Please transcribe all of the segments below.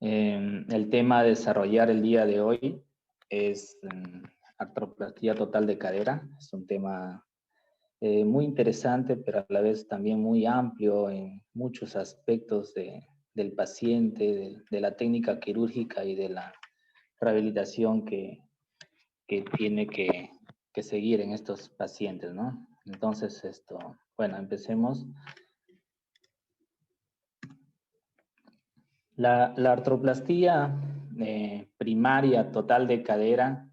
El tema a desarrollar el día de hoy es artroplastía total de cadera. Es un tema muy interesante, pero a la vez también muy amplio en muchos aspectos del paciente, de la técnica quirúrgica y de la rehabilitación que tiene que seguir en estos pacientes, ¿no? Entonces, bueno, empecemos. La artroplastía primaria total de cadera,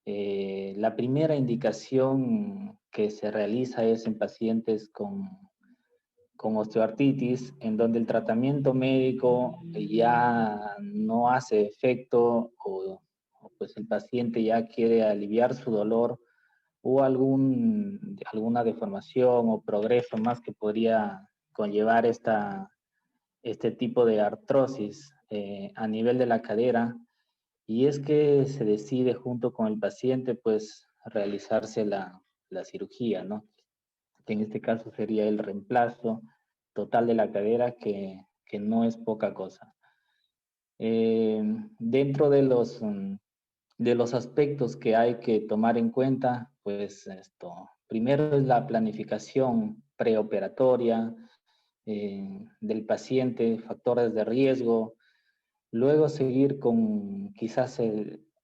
la primera indicación que se realiza es en pacientes con osteoartritis, en donde el tratamiento médico ya no hace efecto o pues el paciente ya quiere aliviar su dolor o alguna deformación o progreso más que podría conllevar este tipo de artrosis a nivel de la cadera, y es que se decide junto con el paciente pues realizarse la cirugía, ¿no? Que en este caso sería el reemplazo total de la cadera, que no es poca cosa. Dentro de los aspectos que hay que tomar en cuenta, pues primero es la planificación preoperatoria del paciente, factores de riesgo, luego seguir con quizás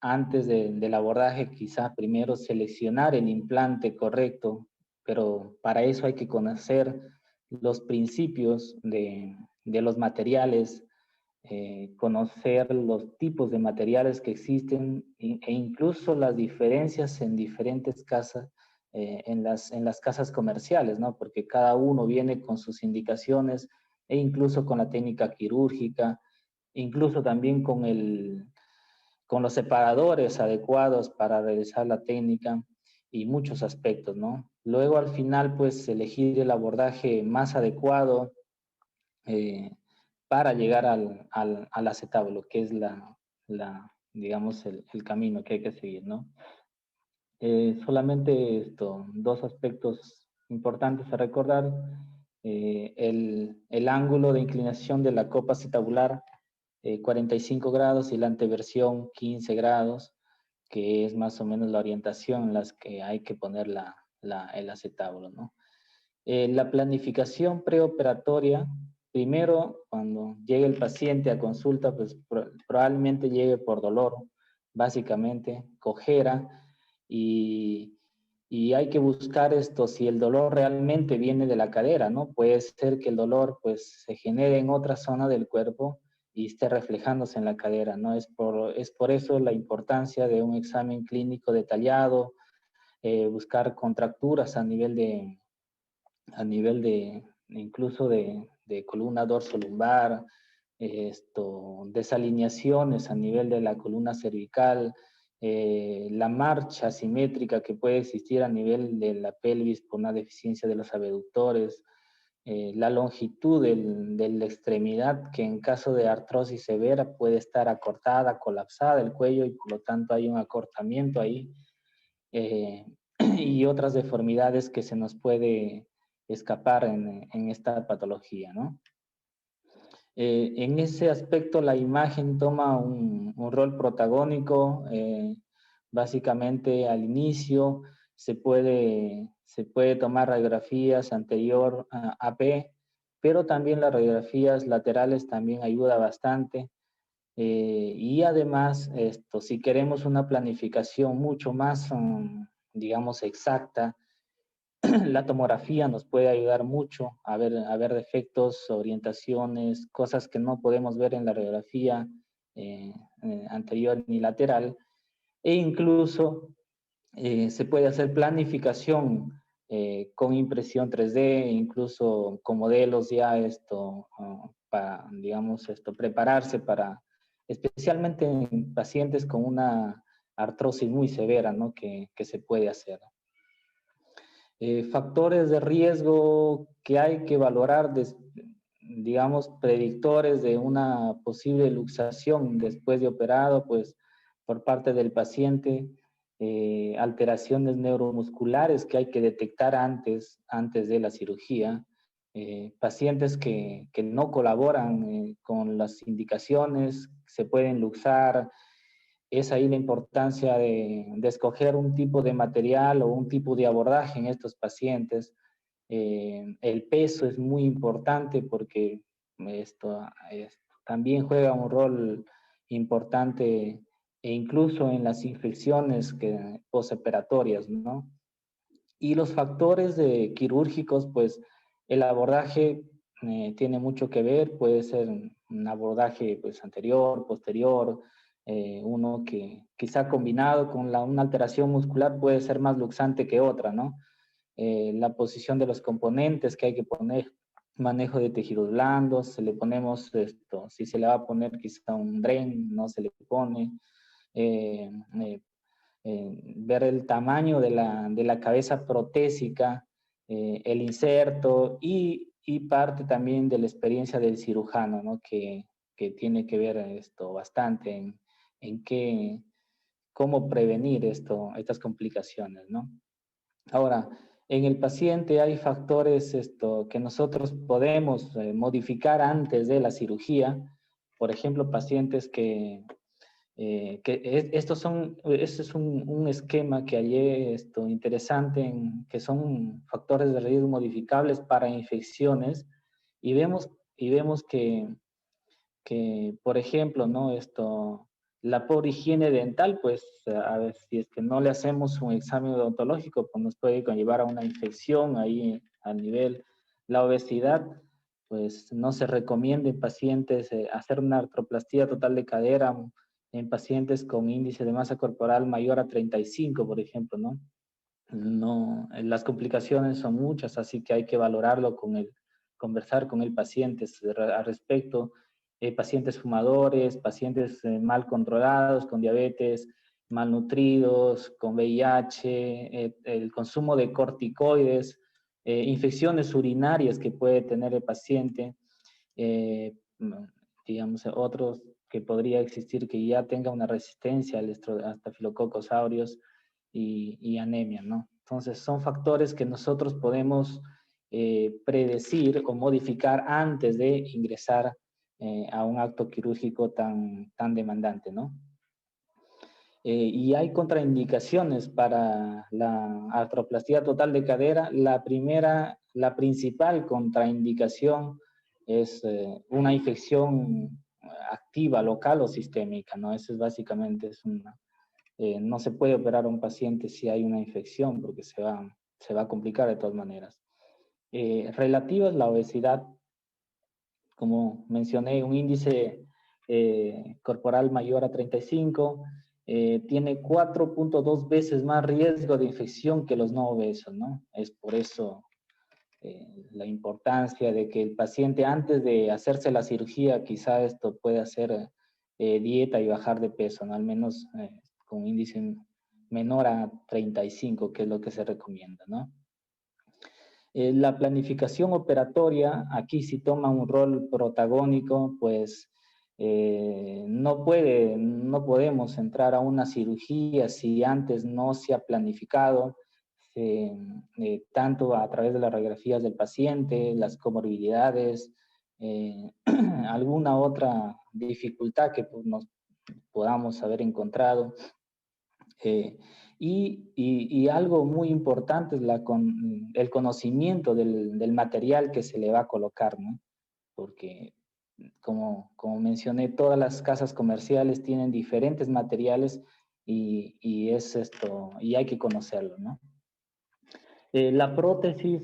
antes del abordaje, quizás primero seleccionar el implante correcto, pero para eso hay que conocer los principios de los materiales, conocer los tipos de materiales que existen e incluso las diferencias en diferentes casas, en las casas comerciales, ¿no? Porque cada uno viene con sus indicaciones e incluso con la técnica quirúrgica, incluso también con los separadores adecuados para realizar la técnica y muchos aspectos, ¿no? Luego al final, pues elegir el abordaje más adecuado eh, para llegar al acetábulo, que es digamos, el camino que hay que seguir, ¿no? Solamente dos aspectos importantes a recordar. El ángulo de inclinación de la copa acetabular, 45 grados, y la anteversión 15 grados, que es más o menos la orientación en las que hay que poner el acetábulo, ¿no? La planificación preoperatoria, primero, cuando llegue el paciente a consulta, pues probablemente llegue por dolor, básicamente, cojera, y, y hay que buscar si el dolor realmente viene de la cadera, ¿no? Puede ser que el dolor, pues, se genere en otra zona del cuerpo y esté reflejándose en la cadera, ¿no? Es por eso la importancia de un examen clínico detallado, buscar contracturas a nivel de incluso de columna dorso-lumbar, desalineaciones a nivel de la columna cervical, la marcha simétrica que puede existir a nivel de la pelvis por una deficiencia de los abductores, la longitud de la extremidad, que en caso de artrosis severa puede estar acortada, colapsada el cuello, y por lo tanto hay un acortamiento ahí, y otras deformidades que se nos puede escapar en esta patología, ¿no? En ese aspecto la imagen toma un rol protagónico. Básicamente al inicio se puede tomar radiografías anterior a AP, pero también las radiografías laterales también ayuda bastante. Y además, si queremos una planificación mucho más, digamos, exacta, la tomografía nos puede ayudar mucho a ver defectos, orientaciones, cosas que no podemos ver en la radiografía anterior ni lateral, e incluso se puede hacer planificación con impresión 3D, incluso con modelos ya para, digamos, prepararse para, especialmente en pacientes con una artrosis muy severa, ¿no? Que se puede hacer. Factores de riesgo que hay que valorar, digamos, predictores de una posible luxación después de operado, pues por parte del paciente, alteraciones neuromusculares que hay que detectar antes de la cirugía, pacientes que no colaboran con las indicaciones, se pueden luxar. Es ahí la importancia de escoger un tipo de material o un tipo de abordaje en estos pacientes. El peso es muy importante porque esto también juega un rol importante e incluso en las infecciones postoperatorias, ¿no? Y los factores quirúrgicos, pues el abordaje tiene mucho que ver, puede ser un abordaje pues, anterior, posterior, uno que quizá combinado con una alteración muscular puede ser más luxante que otra, ¿no? La posición de los componentes que hay que poner, manejo de tejidos blandos, se le ponemos esto, si se le va a poner quizá un DREN, no se le pone, eh, eh, ver el tamaño de la cabeza protésica, el inserto y parte también de la experiencia del cirujano, ¿no? Que tiene que ver esto bastante en cómo prevenir estas complicaciones, ¿no? Ahora, en el paciente hay factores que nosotros podemos modificar antes de la cirugía. Por ejemplo, pacientes este es un esquema que hallé interesante, que son factores de riesgo modificables para infecciones y vemos por ejemplo, ¿no? La pobre higiene dental, pues a ver, si es que no le hacemos un examen odontológico, pues nos puede conllevar a una infección ahí a nivel, la obesidad, pues no se recomienda en pacientes hacer una artroplastía total de cadera en pacientes con índice de masa corporal mayor a 35, por ejemplo, ¿no? No, las complicaciones son muchas, así que hay que valorarlo conversar con el paciente al respecto. Pacientes fumadores, pacientes mal controlados, con diabetes, malnutridos, con VIH, el consumo de corticoides, infecciones urinarias que puede tener el paciente, eh, digamos, otros que podría existir que ya tenga una resistencia al Staphylococcus aureus, y anemia, ¿no? Entonces son factores que nosotros podemos predecir o modificar antes de ingresar a un acto quirúrgico tan demandante, ¿no? Y hay contraindicaciones para la artroplastía total de cadera. La principal contraindicación es una infección activa, local o sistémica, ¿no? Eso es básicamente, no se puede operar a un paciente si hay una infección porque se va a complicar de todas maneras. Relativa a la obesidad, como mencioné, un índice corporal mayor a 35, tiene 4.2 veces más riesgo de infección que los no obesos, ¿no? Es por eso la importancia de que el paciente antes de hacerse la cirugía quizá esto pueda hacer dieta y bajar de peso, ¿no? Al menos con un índice menor a 35, que es lo que se recomienda, ¿no? La planificación operatoria aquí sí toma un rol protagónico, pues no podemos entrar a una cirugía si antes no se ha planificado, tanto a través de las radiografías del paciente, las comorbilidades, alguna otra dificultad que pues, nos podamos haber encontrado. Y algo muy importante es el conocimiento del material que se le va a colocar, ¿no? Porque, como mencioné, todas las casas comerciales tienen diferentes materiales y hay que conocerlo, ¿no? La prótesis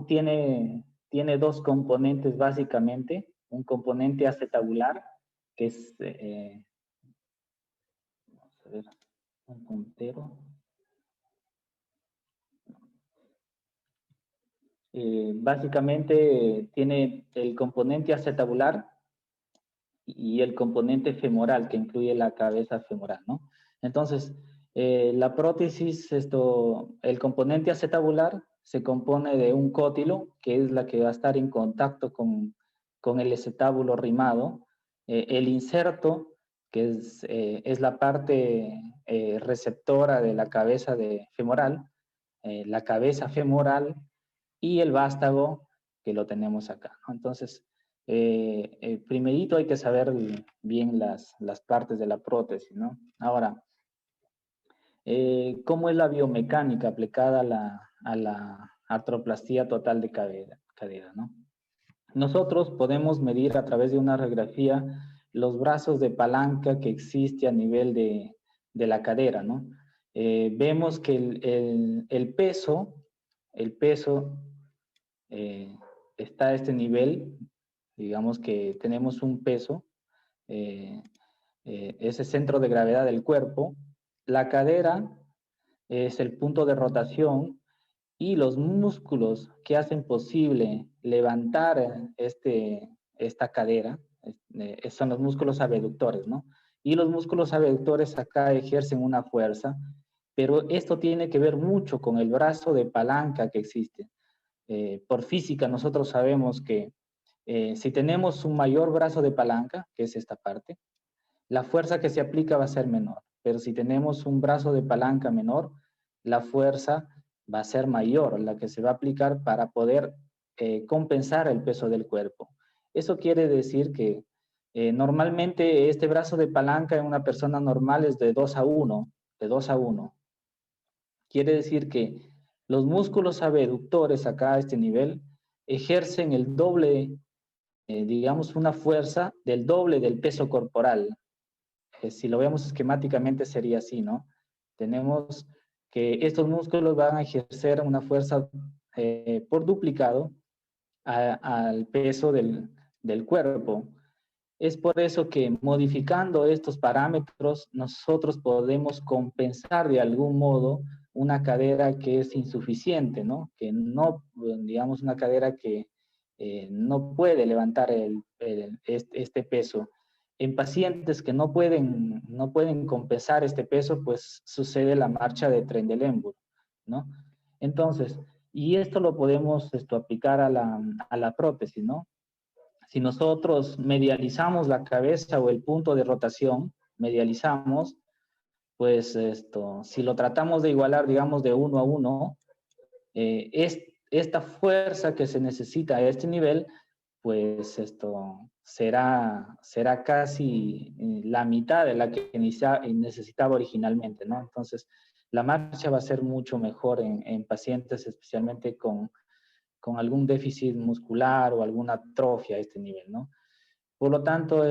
tiene dos componentes básicamente, un componente acetabular, que es, vamos a ver, un puntero. Básicamente tiene el componente acetabular y el componente femoral, que incluye la cabeza femoral, ¿no? Entonces, la prótesis, el componente acetabular se compone de un cótilo, que es la que va a estar en contacto con el acetábulo rimado, el inserto, que es la parte receptora de la cabeza femoral, la cabeza femoral, y el vástago que lo tenemos acá, ¿no? Entonces, primerito hay que saber bien las partes de la prótesis, ¿no? Ahora, ¿cómo es la biomecánica aplicada a la artroplastía total de cadera, ¿no? Nosotros podemos medir a través de una radiografía los brazos de palanca que existe a nivel de la cadera, ¿no? Vemos que el peso eh, está a este nivel, digamos que tenemos un peso, eh, ese centro de gravedad del cuerpo, la cadera es el punto de rotación y los músculos que hacen posible levantar esta cadera son los músculos abductores, ¿no? Y los músculos abductores acá ejercen una fuerza, pero esto tiene que ver mucho con el brazo de palanca que existe. Por física nosotros sabemos que si tenemos un mayor brazo de palanca, que es esta parte, la fuerza que se aplica va a ser menor. Pero si tenemos un brazo de palanca menor, la fuerza va a ser mayor, la que se va a aplicar para poder compensar el peso del cuerpo. Eso quiere decir que normalmente este brazo de palanca en una persona normal es de 2 a 1, de 2 a 1. Quiere decir que los músculos abductores acá a este nivel ejercen el doble, digamos, una fuerza del doble del peso corporal. Si lo vemos esquemáticamente sería así, ¿no? Tenemos que estos músculos van a ejercer una fuerza por duplicado al peso del cuerpo. Es por eso que modificando estos parámetros nosotros podemos compensar de algún modo una cadera que es insuficiente, ¿no? Que no, digamos, una cadera que no puede levantar este peso. En pacientes que no pueden compensar este peso, pues sucede la marcha de Trendelenburg, ¿no? Entonces, y esto lo podemos aplicar a la prótesis, ¿no? Si nosotros medializamos la cabeza o el punto de rotación, medializamos, pues si lo tratamos de igualar, digamos, de 1 a 1, esta fuerza que se necesita a este nivel, pues será casi la mitad de la que necesitaba originalmente, ¿no? Entonces, la marcha va a ser mucho mejor en pacientes, especialmente con algún déficit muscular o alguna atrofia a este nivel, ¿no? Por lo tanto,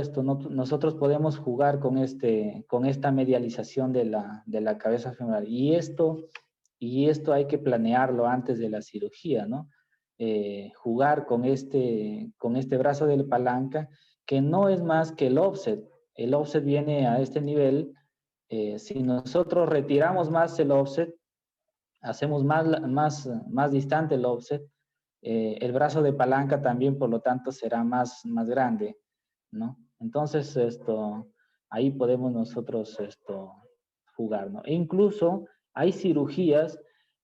nosotros podemos jugar con esta medialización de la cabeza femoral. Y esto hay que planearlo antes de la cirugía, ¿no? Jugar con este brazo de la palanca, que no es más que el offset. El offset viene a este nivel. Si nosotros retiramos más el offset, hacemos más distante el offset, el brazo de palanca también, por lo tanto, será más grande, ¿no? Entonces, ahí podemos nosotros jugar, ¿no? E incluso hay cirugías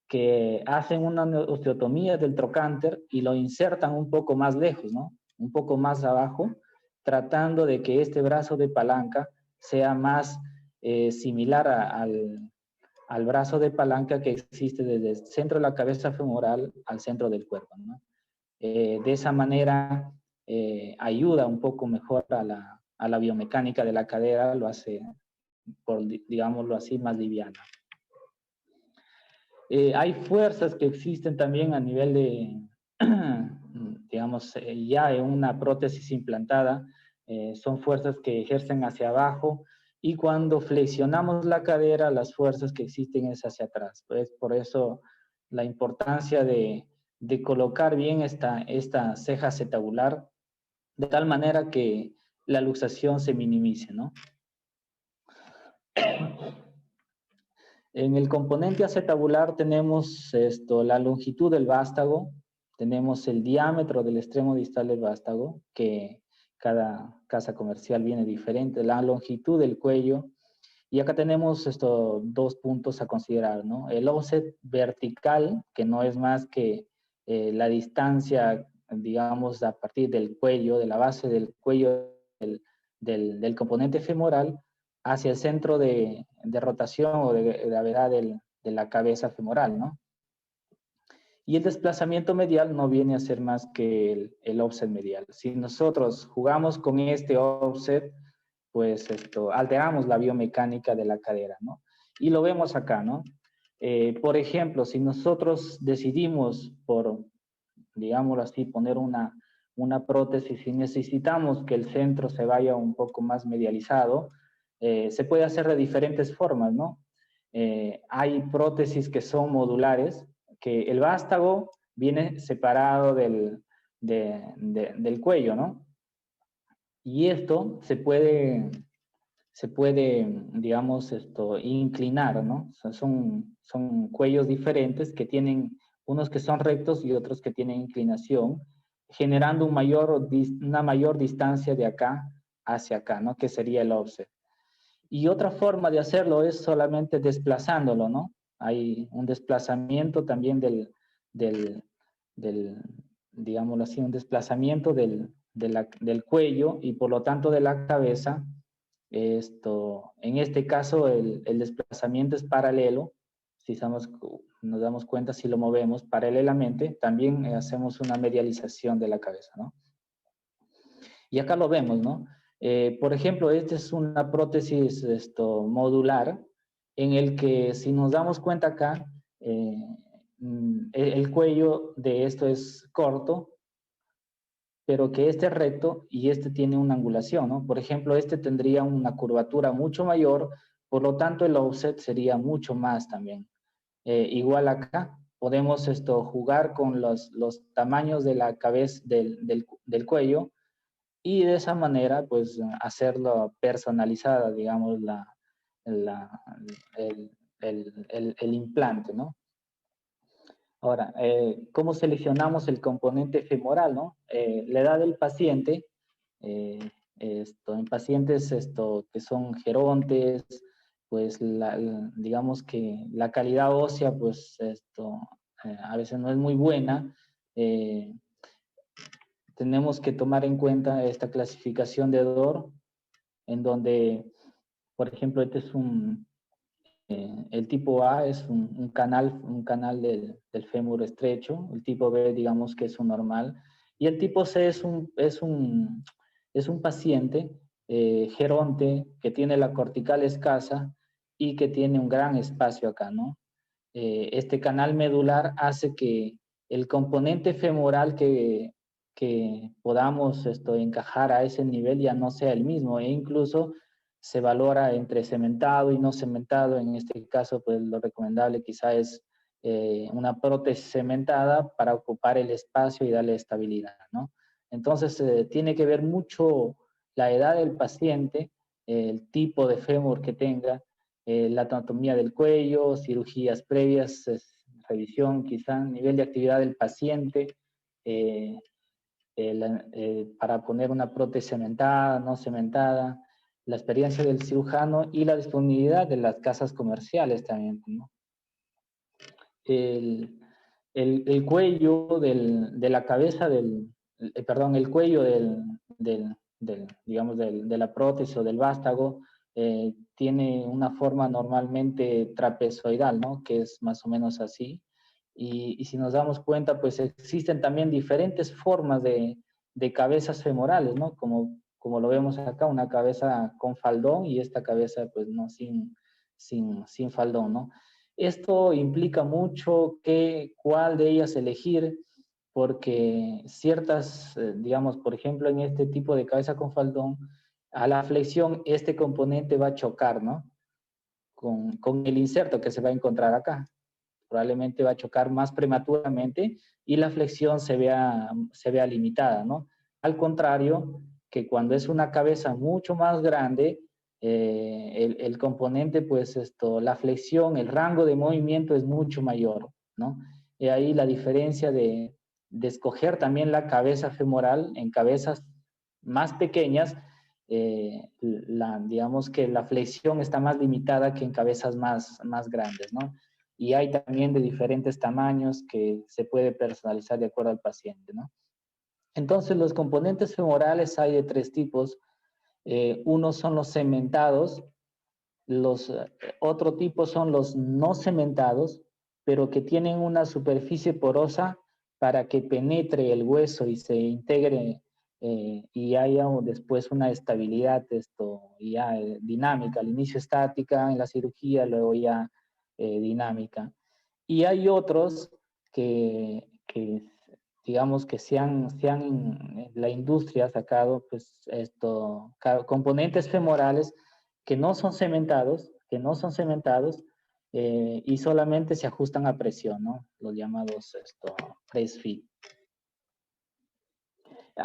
que hacen una osteotomía del trocánter y lo insertan un poco más lejos, ¿no? Un poco más abajo, tratando de que este brazo de palanca sea más similar al brazo de palanca que existe desde el centro de la cabeza femoral al centro del cuerpo, ¿no? De esa manera ayuda un poco mejor a la biomecánica de la cadera, lo hace, digámoslo así, más liviana. Hay fuerzas que existen también a nivel de, digamos, ya en una prótesis implantada, son fuerzas que ejercen hacia abajo y cuando flexionamos la cadera, las fuerzas que existen es hacia atrás. Pues por eso la importancia de colocar bien esta ceja acetabular de tal manera que la luxación se minimice, ¿no? En el componente acetabular tenemos la longitud del vástago, tenemos el diámetro del extremo distal del vástago, que cada casa comercial viene diferente, la longitud del cuello, y acá tenemos dos puntos a considerar, ¿no? El offset vertical, que no es más que la distancia, digamos, a partir del cuello, de la base del cuello del componente femoral, hacia el centro de rotación o de gravedad de la cabeza femoral, ¿no? Y el desplazamiento medial no viene a ser más que el offset medial. Si nosotros jugamos con este offset, pues alteramos la biomecánica de la cadera, ¿no? Y lo vemos acá, ¿no? Por ejemplo, si nosotros decidimos por, digámoslo así, poner una prótesis y necesitamos que el centro se vaya un poco más medializado, se puede hacer de diferentes formas, ¿no? Hay prótesis que son modulares, que el vástago viene separado del cuello, ¿no? Y esto se puede, digamos, inclinar, ¿no? O sea, son cuellos diferentes que tienen unos que son rectos y otros que tienen inclinación, generando una mayor distancia de acá hacia acá, ¿no? Que sería el offset. Y otra forma de hacerlo es solamente desplazándolo, ¿no? Hay un desplazamiento también del, del digámoslo así, un desplazamiento del cuello y por lo tanto de la cabeza. En este caso, el desplazamiento es paralelo. Si nos damos cuenta, si lo movemos paralelamente, también hacemos una medialización de la cabeza, ¿no? Y acá lo vemos, ¿no? Por ejemplo, esta es una prótesis modular en el que si nos damos cuenta acá, el cuello de esto es corto, pero que este es recto y este tiene una angulación, ¿no? Por ejemplo, este tendría una curvatura mucho mayor, por lo tanto el offset sería mucho más también. Igual acá, podemos jugar con los tamaños de la cabeza, del cuello, y de esa manera, pues, hacerlo personalizada, digamos, la, el implante, ¿no? Ahora, ¿cómo seleccionamos el componente femoral, no? La edad del paciente, eh, en pacientes que son gerontes, pues digamos que la calidad ósea, pues a veces no es muy buena. Eh, Tenemos que tomar en cuenta esta clasificación de DOR, en donde, por ejemplo, este es el tipo A es un canal del fémur estrecho, el tipo B, digamos que es un normal, y el tipo C es un paciente geronte que tiene la cortical escasa y que tiene un gran espacio acá, ¿no? Este canal medular hace que el componente femoral que podamos encajar a ese nivel ya no sea el mismo, e incluso se valora entre cementado y no cementado. En este caso, pues lo recomendable quizá es una prótesis cementada para ocupar el espacio y darle estabilidad, ¿no? Entonces, tiene que ver mucho la edad del paciente, el tipo de fémur que tenga, la anatomía del cuello, cirugías previas, revisión quizá, nivel de actividad del paciente, eh, para poner una prótesis cementada, no cementada, la experiencia del cirujano y la disponibilidad de las casas comerciales también, ¿no? El, el cuello de la cabeza perdón, el cuello digamos, de la prótesis o del vástago tiene una forma normalmente trapezoidal, ¿no? Que es más o menos así. Y si nos damos cuenta, pues existen también diferentes formas de cabezas femorales, ¿no? Como lo vemos acá, una cabeza con faldón y esta cabeza, pues, no, sin faldón, ¿no? Esto implica mucho cuál de ellas elegir, porque ciertas, digamos, por ejemplo, en este tipo de cabeza con faldón, a la flexión este componente va a chocar, ¿no? Con el inserto que se va a encontrar acá. Probablemente va a chocar más prematuramente y la flexión se vea limitada, ¿no? Al contrario, que cuando es una cabeza mucho más grande, el componente, pues la flexión, el rango de movimiento es mucho mayor, ¿no? Y ahí la diferencia de escoger también la cabeza femoral en cabezas más pequeñas, digamos que la flexión está más limitada que en cabezas más grandes, ¿no? Y hay también de diferentes tamaños que se puede personalizar de acuerdo al paciente, ¿no? Entonces, los componentes femorales hay de tres tipos. Unos son los cementados, otro tipo son los no cementados, pero que tienen una superficie porosa para que penetre el hueso y se integre y haya después una estabilidad ya dinámica, al inicio estática en la cirugía, luego ya dinámica. Y hay otros que digamos que la industria ha sacado pues componentes femorales que no son cementados y solamente se ajustan a presión, ¿no? Los llamados press fit.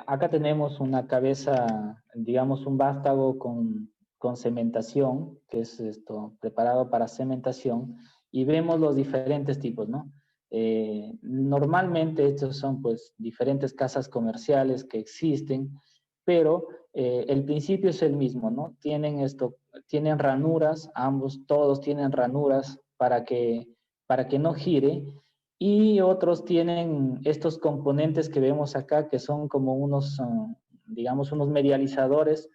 Acá tenemos una cabeza, digamos un vástago con cementación, que es preparado para cementación, y vemos los diferentes tipos, ¿no? Normalmente estos son pues diferentes casas comerciales que existen, pero el principio es el mismo, ¿no? Tienen ranuras, todos tienen ranuras para que no gire, y otros tienen estos componentes que vemos acá, que son como digamos, unos medializadores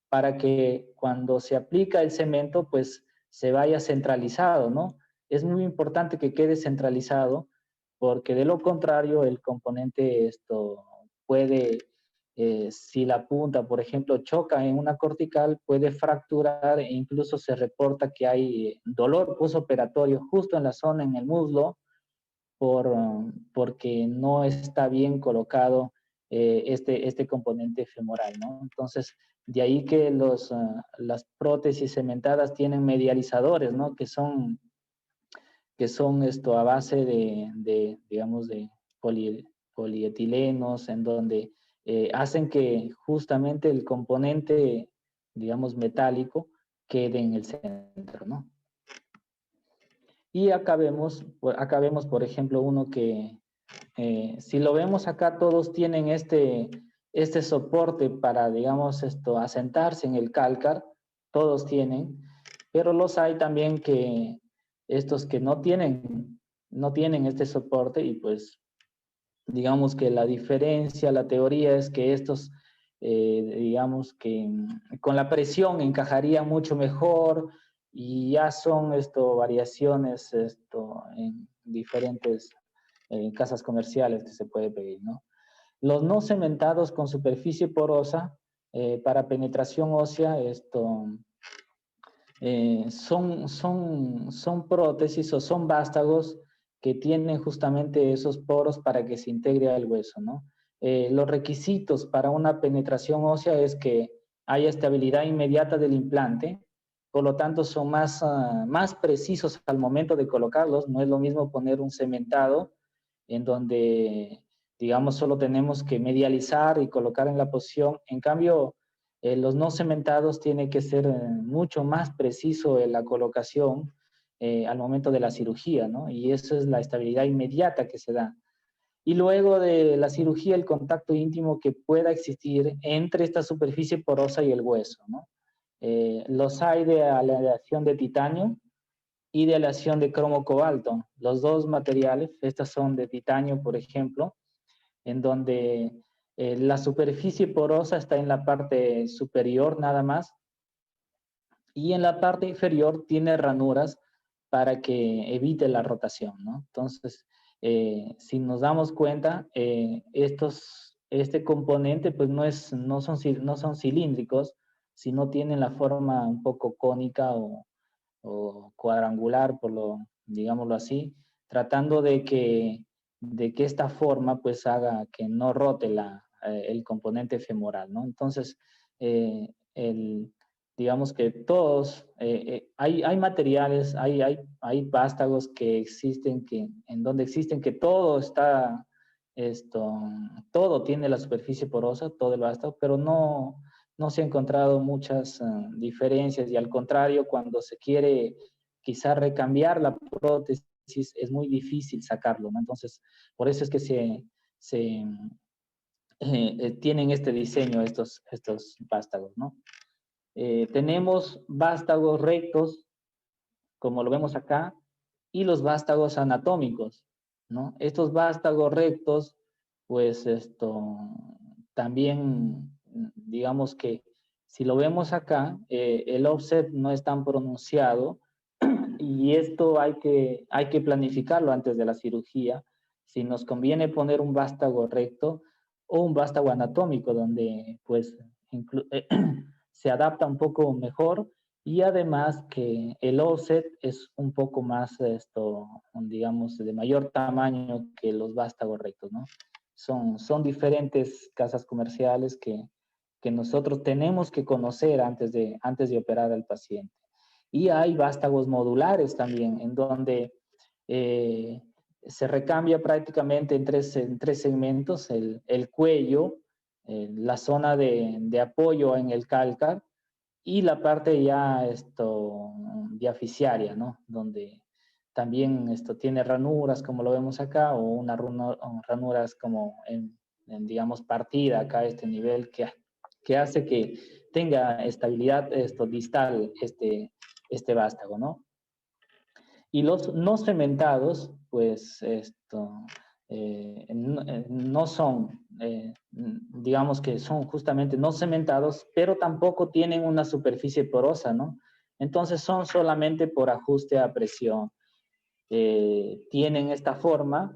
para que cuando se aplica el cemento, pues se vaya centralizado, ¿no? Es muy importante que quede centralizado, porque de lo contrario el componente puede, si la punta, por ejemplo, choca en una cortical, puede fracturar e incluso se reporta que hay dolor postoperatorio justo en la zona, en el muslo, porque no está bien colocado este componente femoral, ¿no? Entonces, de ahí que las prótesis cementadas tienen medializadores, ¿no? Que son a base digamos, de polietilenos, en donde hacen que justamente el componente, digamos, metálico quede en el centro, ¿no? Y acá vemos, por ejemplo, uno que, si lo vemos acá, todos tienen este soporte para, digamos, asentarse en el cálcar, todos tienen, pero los hay también que estos que no tienen este soporte, y pues digamos que la diferencia, la teoría es que estos, digamos que con la presión encajarían mucho mejor, y ya son variaciones en diferentes casas comerciales que se puede pedir, ¿no? Los no cementados con superficie porosa para penetración ósea, son prótesis o son vástagos que tienen justamente esos poros para que se integre al hueso, ¿no? Los requisitos para una penetración ósea es que haya estabilidad inmediata del implante, por lo tanto son más precisos al momento de colocarlos. No es lo mismo poner un cementado en donde, digamos, solo tenemos que medializar y colocar en la posición. En cambio, los no cementados tiene que ser mucho más preciso en la colocación al momento de la cirugía, ¿no? Y eso es la estabilidad inmediata que se da. Y luego de la cirugía, el contacto íntimo que pueda existir entre esta superficie porosa y el hueso, ¿no? Los hay de aleación de titanio y de aleación de cromo cobalto. Los dos materiales, estas son de titanio, por ejemplo, en donde la superficie porosa está en la parte superior nada más, y en la parte inferior tiene ranuras para que evite la rotación, ¿no? Entonces, si nos damos cuenta, este componente pues no son cilíndricos, sino tienen la forma un poco cónica o cuadrangular, digámoslo así, tratando de que esta forma pues haga que no rote el componente femoral, ¿no? Entonces, eh, digamos que hay materiales, hay vástagos que existen, en donde existen que todo tiene la superficie porosa, todo el vástago, pero no se han encontrado muchas diferencias, y al contrario, cuando se quiere quizá recambiar la prótesis, es muy difícil sacarlo, ¿no? Entonces, por eso es que tienen este diseño estos vástagos, ¿no? Tenemos vástagos rectos, como lo vemos acá, y los vástagos anatómicos, ¿no? Estos vástagos rectos, pues también, digamos que si lo vemos acá, el offset no es tan pronunciado, y esto hay que planificarlo antes de la cirugía, si nos conviene poner un vástago recto o un vástago anatómico, donde pues se adapta un poco mejor y además que el offset es un poco más, digamos, de mayor tamaño que los vástagos rectos, ¿no? Son diferentes casas comerciales que nosotros tenemos que conocer antes de operar al paciente. Y hay vástagos modulares también, en donde eh, se recambia prácticamente en tres segmentos, el cuello, la zona de apoyo en el cálcar y la parte ya diaficiaria, ¿no? Donde también esto tiene ranuras, como lo vemos acá, o una ranuras como digamos, partida acá a este nivel que hace que tenga estabilidad distal este vástago, ¿no? Y los no cementados, pues no son, digamos que son justamente no cementados, pero tampoco tienen una superficie porosa, ¿no? Entonces son solamente por ajuste a presión. Tienen esta forma,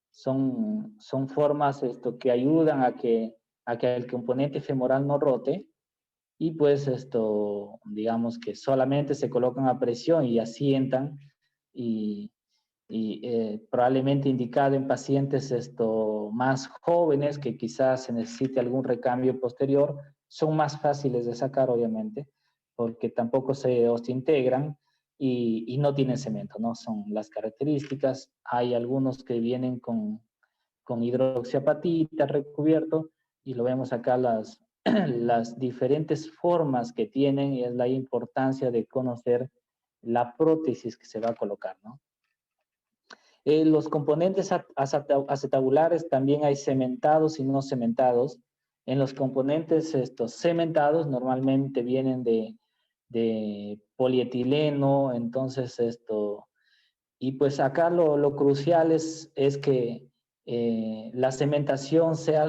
son formas que ayudan a que el componente femoral no rote, y pues digamos que solamente se colocan a presión y asientan y, probablemente indicado en pacientes más jóvenes que quizás se necesite algún recambio posterior, son más fáciles de sacar obviamente, porque tampoco se ostintegran y no tienen cemento, ¿no? Son las características. Hay algunos que vienen con hidroxiapatita recubierto y lo vemos acá las diferentes formas que tienen y es la importancia de conocer la prótesis que se va a colocar, ¿no? Los componentes acetabulares también hay cementados y no cementados. En los componentes estos cementados normalmente vienen de polietileno, entonces y pues acá lo crucial es que la cementación sea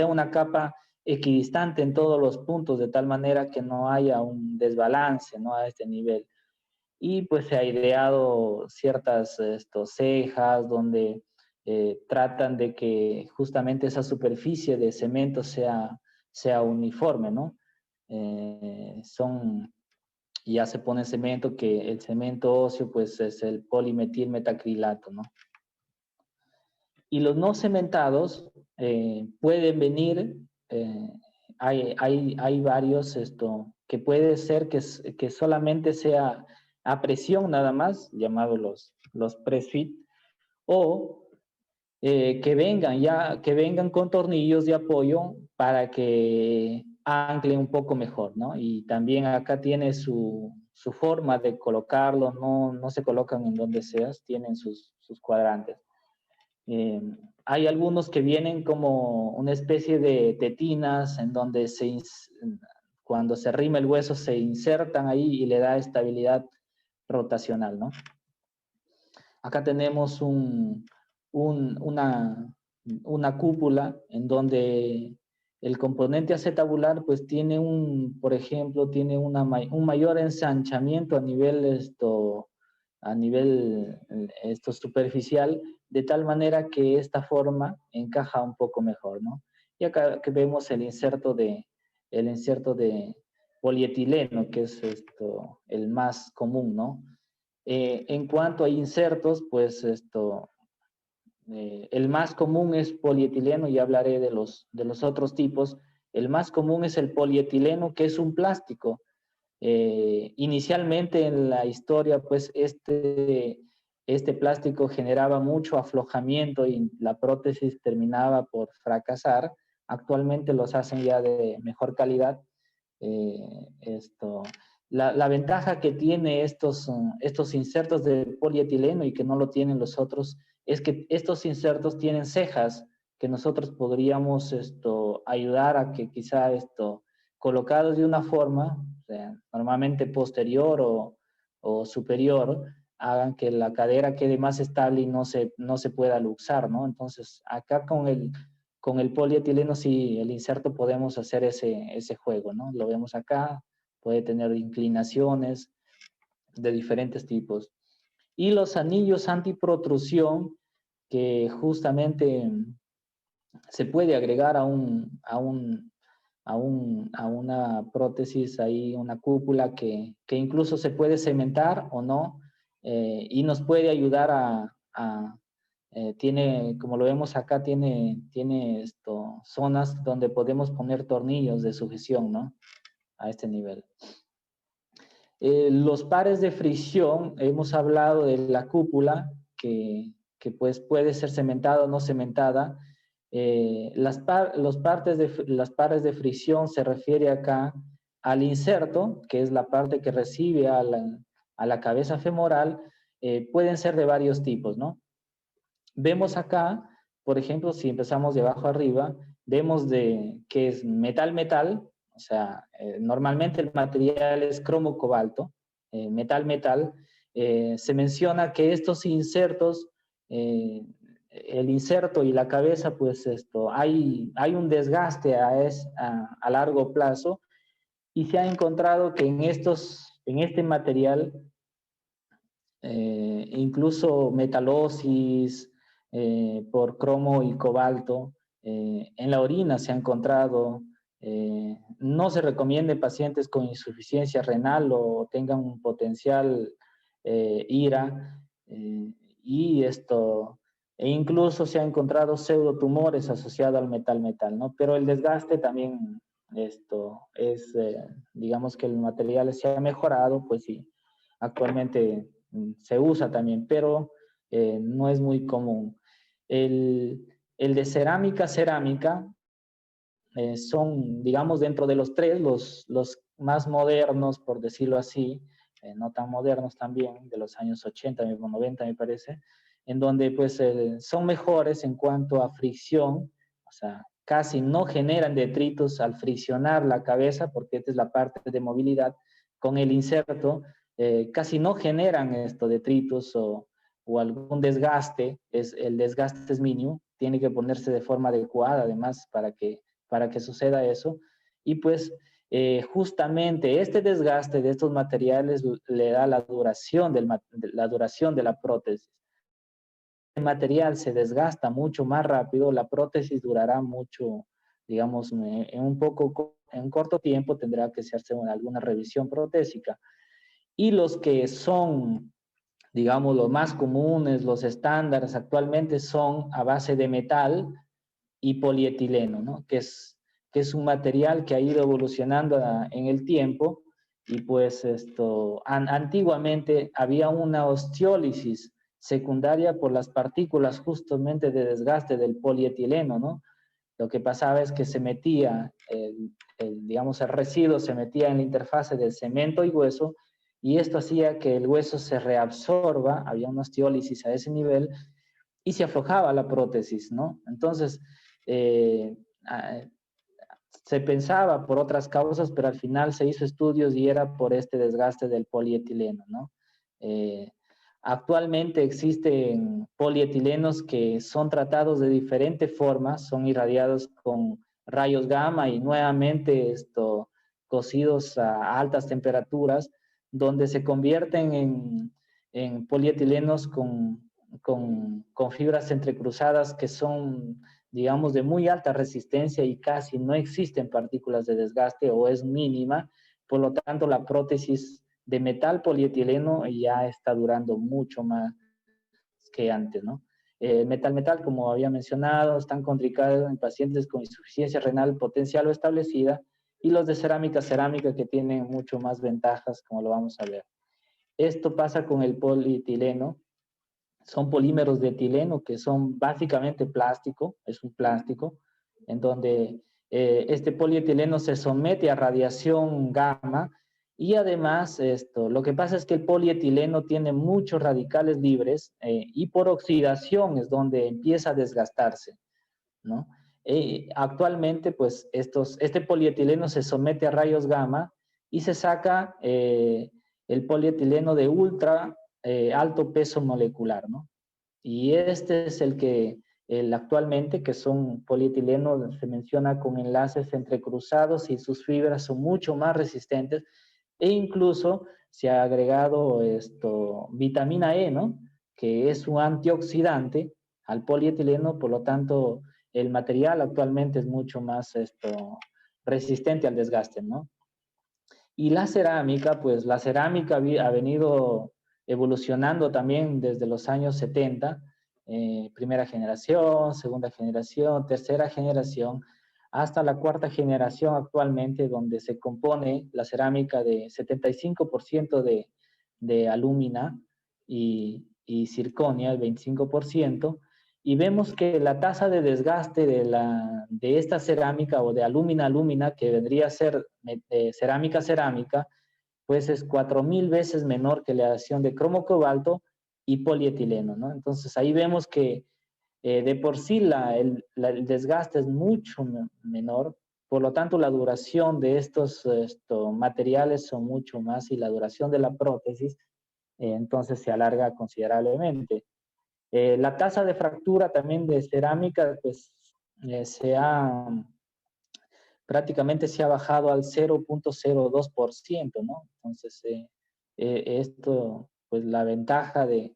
una capa equidistante en todos los puntos, de tal manera que no haya un desbalance, ¿no? A este nivel. Y pues se ha ideado ciertas cejas donde tratan de que justamente esa superficie de cemento sea uniforme, ¿no? Ya se pone cemento, que el cemento óseo pues es el polimetilmetacrilato, ¿no? Y los no cementados pueden venir, eh, hay varios que puede ser que solamente sea a presión nada más, llamados los press-fit, o que vengan con tornillos de apoyo para que ancle un poco mejor, ¿no? Y también acá tiene su forma de colocarlo, no se colocan en donde seas, tienen sus cuadrantes. Eh, Hay algunos que vienen como una especie de tetinas en donde cuando se arrima el hueso se insertan ahí y le da estabilidad rotacional, ¿no? Acá tenemos una cúpula en donde el componente acetabular pues tiene por ejemplo, tiene un mayor ensanchamiento a nivel superficial, de tal manera que esta forma encaja un poco mejor, ¿no? Y acá que vemos el inserto de polietileno, que es el más común, ¿no? En cuanto a insertos, pues el más común es polietileno, y hablaré de los otros tipos. El más común es el polietileno, que es un plástico. Inicialmente en la historia, pues este plástico generaba mucho aflojamiento y la prótesis terminaba por fracasar. Actualmente los hacen ya de mejor calidad. Eh, esto, la ventaja que tiene estos insertos de polietileno y que no lo tienen los otros es que estos insertos tienen cejas que nosotros podríamos ayudar a que quizá colocados de una forma, o sea, normalmente posterior o superior, hagan que la cadera quede más estable y no se pueda luxar, ¿no? Entonces, acá con el polietileno, sí, el inserto podemos hacer ese juego, ¿no? Lo vemos acá, puede tener inclinaciones, de diferentes tipos. Y los anillos antiprotrusión, que justamente se puede agregar a una prótesis, ahí una cúpula que incluso se puede cementar o no, y nos puede ayudar tiene, como lo vemos acá, tiene zonas donde podemos poner tornillos de sujeción, ¿no? A este nivel. Los pares de fricción, hemos hablado de la cúpula, que pues puede ser cementada o no cementada. Las pares de fricción se refiere acá al inserto, que es la parte que recibe a la cabeza femoral. Pueden ser de varios tipos, ¿no? Vemos acá, por ejemplo, si empezamos de abajo arriba, vemos que es metal-metal, o sea, normalmente el material es cromo-cobalto, metal-metal. Se menciona que estos insertos, el inserto y la cabeza, pues hay un desgaste a largo plazo, y se ha encontrado que en este material, incluso metalosis por cromo y cobalto, en la orina se ha encontrado. No se recomienda en pacientes con insuficiencia renal o tengan un potencial IRA, y e incluso se ha encontrado pseudotumores asociados al metal-metal, ¿no? Pero el desgaste también, digamos que el material se ha mejorado, pues sí, actualmente se usa también, pero no es muy común. El de cerámica, son, digamos, dentro de los tres, los más modernos, por decirlo así, no tan modernos también, de los años 80, 90 me parece, en donde pues son mejores en cuanto a fricción, o sea, casi no generan detritos al friccionar la cabeza, porque esta es la parte de movilidad. Con el inserto, casi no generan detritos o algún desgaste, el desgaste es mínimo, tiene que ponerse de forma adecuada además para que suceda eso. Y pues justamente este desgaste de estos materiales le da la duración de la prótesis. El material se desgasta mucho más rápido, la prótesis durará mucho, digamos, en un corto tiempo tendrá que hacerse alguna revisión protésica. Y los que son, digamos, los más comunes, los estándares actualmente, son a base de metal y polietileno, ¿no? Que es un material que ha ido evolucionando en el tiempo. Y pues antiguamente había una osteólisis secundaria por las partículas justamente de desgaste del polietileno, ¿no? Lo que pasaba es que se metía, digamos, el residuo se metía en la interfase del cemento y hueso, y esto hacía que el hueso se reabsorba, había una osteólisis a ese nivel, y se aflojaba la prótesis, ¿no? Entonces, eh, se pensaba por otras causas, pero al final se hizo estudios y era por este desgaste del polietileno, ¿no? Eh, Actualmente existen polietilenos que son tratados de diferentes formas, son irradiados con rayos gamma y nuevamente cocidos a altas temperaturas, donde se convierten en polietilenos con fibras entrecruzadas que son, digamos, de muy alta resistencia y casi no existen partículas de desgaste o es mínima. Por lo tanto, la prótesis de metal polietileno ya está durando mucho más que antes, ¿no? Metal, como había mencionado, están contraindicados en pacientes con insuficiencia renal potencial o establecida, y los de cerámica que tienen mucho más ventajas, como lo vamos a ver. Esto pasa con el polietileno. Son polímeros de etileno que son básicamente plástico, es un plástico, en donde este polietileno se somete a radiación gamma. Y además lo que pasa es que el polietileno tiene muchos radicales libres, y por oxidación es donde empieza a desgastarse, ¿no? Actualmente, pues, este polietileno se somete a rayos gamma y se saca el polietileno de ultra alto peso molecular, ¿no? Y este es el actualmente, que son polietileno, se menciona con enlaces entrecruzados y sus fibras son mucho más resistentes, E incluso se ha agregado vitamina E, ¿no? Que es un antioxidante al polietileno, por lo tanto, el material actualmente es mucho más resistente al desgaste, ¿no? Y la cerámica, pues la cerámica ha venido evolucionando también desde los años 70, primera generación, segunda generación, tercera generación, hasta la cuarta generación actualmente, donde se compone la cerámica de 75% de alúmina y circonia, el 25%, y vemos que la tasa de desgaste de esta cerámica o de alúmina, que vendría a ser cerámica, pues es 4.000 veces menor que la acción de cromo cobalto y polietileno, ¿no? Entonces ahí vemos que de por sí el desgaste es mucho menor, por lo tanto la duración de estos materiales son mucho más y la duración de la prótesis entonces se alarga considerablemente. La tasa de fractura también de cerámica, pues prácticamente se ha bajado al 0.02%, ¿no? Entonces, esto, pues la ventaja de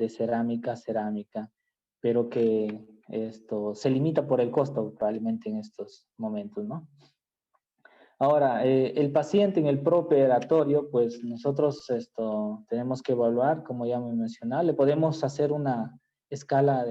cerámica, pero que esto se limita por el costo probablemente en estos momentos, ¿no? Ahora, el paciente en el preoperatorio, pues nosotros tenemos que evaluar, como ya me mencionaba, le podemos hacer una escala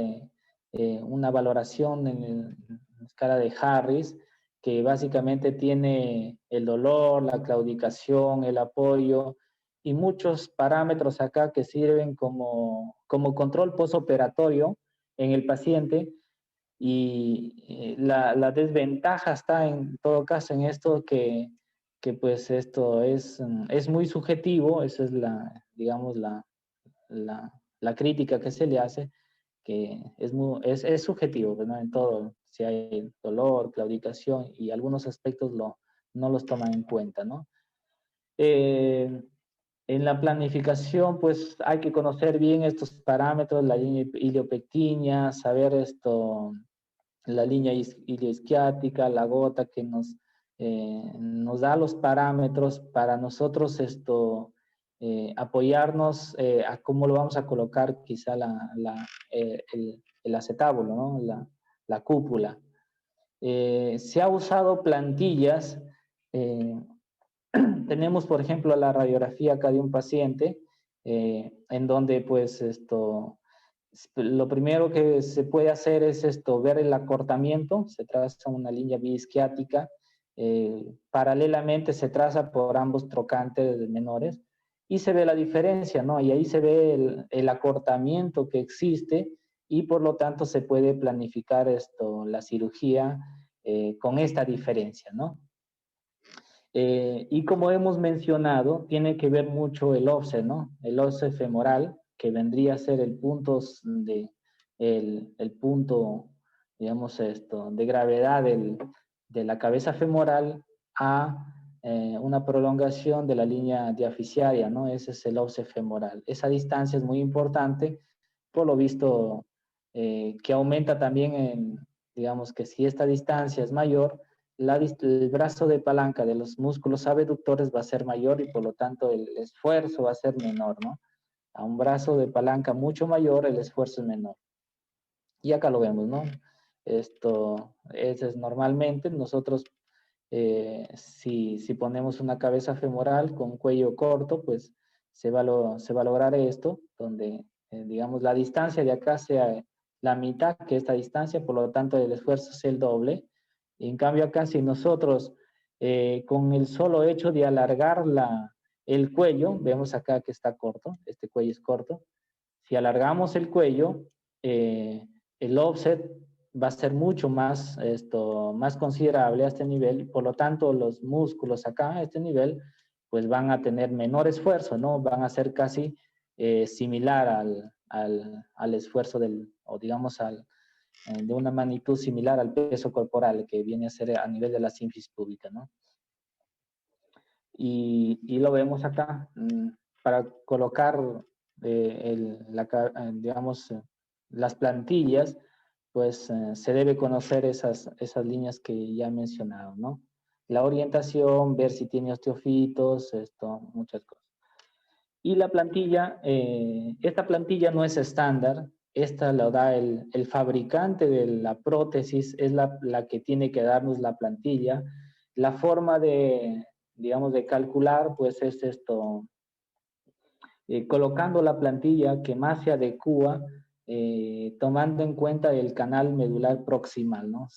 una valoración en la escala de Harris, que básicamente tiene el dolor, la claudicación, el apoyo y muchos parámetros acá que sirven como control postoperatorio en el paciente y la desventaja está en todo caso en esto que pues esto es muy subjetivo, esa es digamos, la crítica que se le hace, que es subjetivo, ¿no? En todo, si hay dolor, claudicación y algunos aspectos no los toman en cuenta, ¿no? Eh, en la planificación, pues hay que conocer bien estos parámetros, la línea iliopectinia, saber la línea ilioisquiática, la gota que nos da los parámetros para nosotros apoyarnos a cómo lo vamos a colocar quizá el acetábulo, ¿no? La cúpula. Se ha usado plantillas, eh, tenemos por ejemplo la radiografía acá de un paciente en donde pues lo primero que se puede hacer es ver el acortamiento, se traza una línea biisquiática, paralelamente se traza por ambos trocantes menores y se ve la diferencia, ¿no? Y ahí se ve el acortamiento que existe y por lo tanto se puede planificar la cirugía con esta diferencia, ¿no? Y como hemos mencionado, tiene que ver mucho el offset, ¿no? El offset femoral, que vendría a ser el punto, digamos, de gravedad de la cabeza femoral a una prolongación de la línea diaficiaria, ¿no? Ese es el offset femoral. Esa distancia es muy importante, por lo visto, que aumenta también digamos que si esta distancia es mayor, el brazo de palanca de los músculos abductores va a ser mayor y por lo tanto el esfuerzo va a ser menor, ¿no? A un brazo de palanca mucho mayor, el esfuerzo es menor. Y acá lo vemos, ¿no? Eso es normalmente, nosotros si ponemos una cabeza femoral con cuello corto, pues se va a lograr esto, donde, digamos, la distancia de acá sea la mitad que esta distancia, por lo tanto el esfuerzo es el doble. Y en cambio acá, si nosotros con el solo hecho de alargar el cuello, vemos acá que está corto, este cuello es corto, si alargamos el cuello, el offset va a ser mucho más considerable a este nivel, por lo tanto los músculos acá a este nivel pues van a tener menor esfuerzo, ¿no? Van a ser casi similar al esfuerzo o digamos de una magnitud similar al peso corporal que viene a ser a nivel de la sínfisis púbica, ¿no? Y lo vemos acá, para colocar digamos, las plantillas, pues se debe conocer esas líneas que ya he mencionado, ¿no? la orientación, ver si tiene osteofitos, muchas cosas. Y la plantilla, esta plantilla no es estándar, esta la da el fabricante de la prótesis, es la que tiene que darnos la plantilla. La forma de, digamos, de calcular, pues es colocando la plantilla que más se adecua, tomando en cuenta el canal medular proximal, ¿no?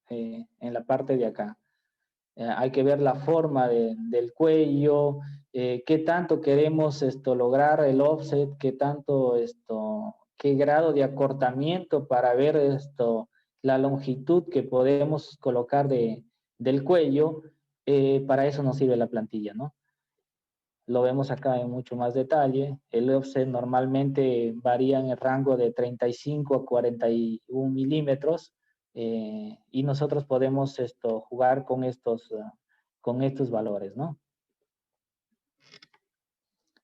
En la parte de acá. Hay que ver la forma del cuello, qué tanto queremos lograr el offset, qué tanto qué grado de acortamiento para ver la longitud que podemos colocar del cuello. Para eso nos sirve la plantilla, ¿no? Lo vemos acá en mucho más detalle. El offset normalmente varía en el rango de 35 a 41 milímetros, y nosotros podemos jugar con estos valores, ¿no?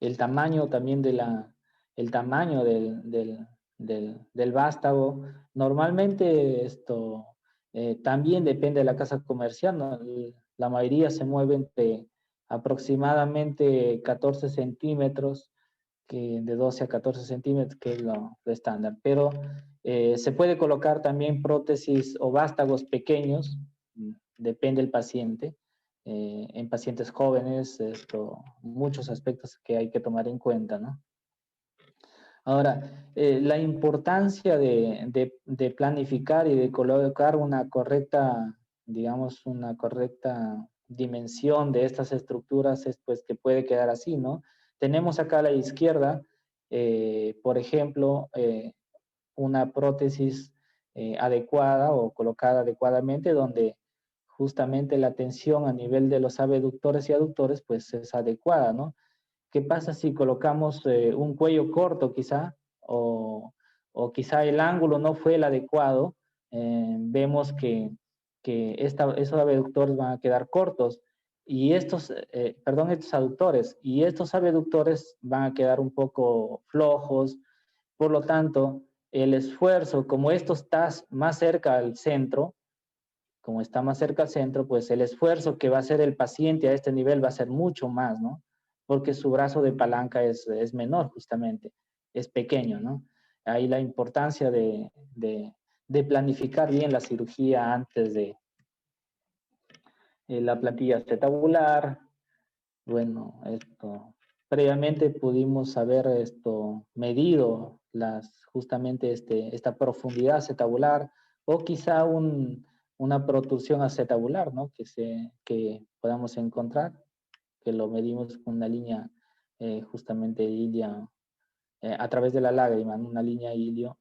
El tamaño también el tamaño del vástago, normalmente también depende de la casa comercial, ¿no? La mayoría se mueve entre aproximadamente 14 centímetros, de 12 a 14 centímetros, que es lo estándar. Pero se puede colocar también prótesis o vástagos pequeños, depende del paciente. En pacientes jóvenes, muchos aspectos que hay que tomar en cuenta, ¿no? Ahora, la importancia de planificar y de colocar una correcta, digamos, una correcta dimensión de estas estructuras es pues que puede quedar así, ¿no? Tenemos acá a la izquierda, por ejemplo, una prótesis adecuada o colocada adecuadamente, donde justamente la tensión a nivel de los abductores y aductores pues es adecuada, ¿no? ¿Qué pasa si colocamos un cuello corto quizá, o quizá el ángulo no fue el adecuado? Vemos que esos abductores van a quedar cortos, y estos aductores, y estos abductores van a quedar un poco flojos. Por lo tanto, el esfuerzo, como esto está más cerca al centro, como está más cerca al centro, pues el esfuerzo que va a hacer el paciente a este nivel va a ser mucho más, ¿no? Porque su brazo de palanca es menor, justamente, es pequeño, ¿no? Ahí la importancia de planificar bien la cirugía antes de la plantilla acetabular. Bueno, previamente pudimos haber medido justamente esta profundidad acetabular, o quizá una protrusión acetabular, ¿no? Que podamos encontrar, que lo medimos con una línea justamente ilia, a través de la lágrima, ¿no? Una línea ilio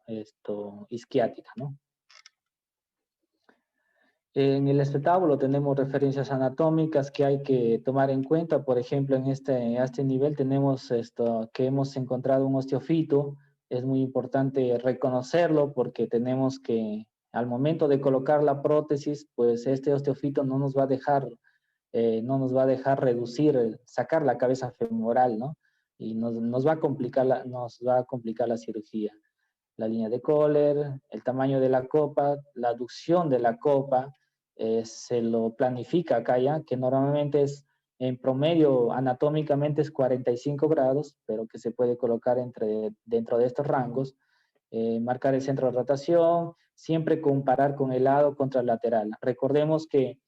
isquiática, ¿no? En el acetábulo tenemos referencias anatómicas que hay que tomar en cuenta. Por ejemplo, a este nivel tenemos que hemos encontrado un osteofito. Es muy importante reconocerlo, porque tenemos que, al momento de colocar la prótesis, pues este osteofito no nos va a dejar reducir, sacar la cabeza femoral, ¿no? Y nos va a complicar la cirugía. La línea de Kohler, el tamaño de la copa, la aducción de la copa, se lo planifica acá ya, que normalmente es, en promedio anatómicamente es 45 grados, pero que se puede colocar dentro de estos rangos. Marcar el centro de rotación, siempre comparar con el lado contralateral. Recordemos que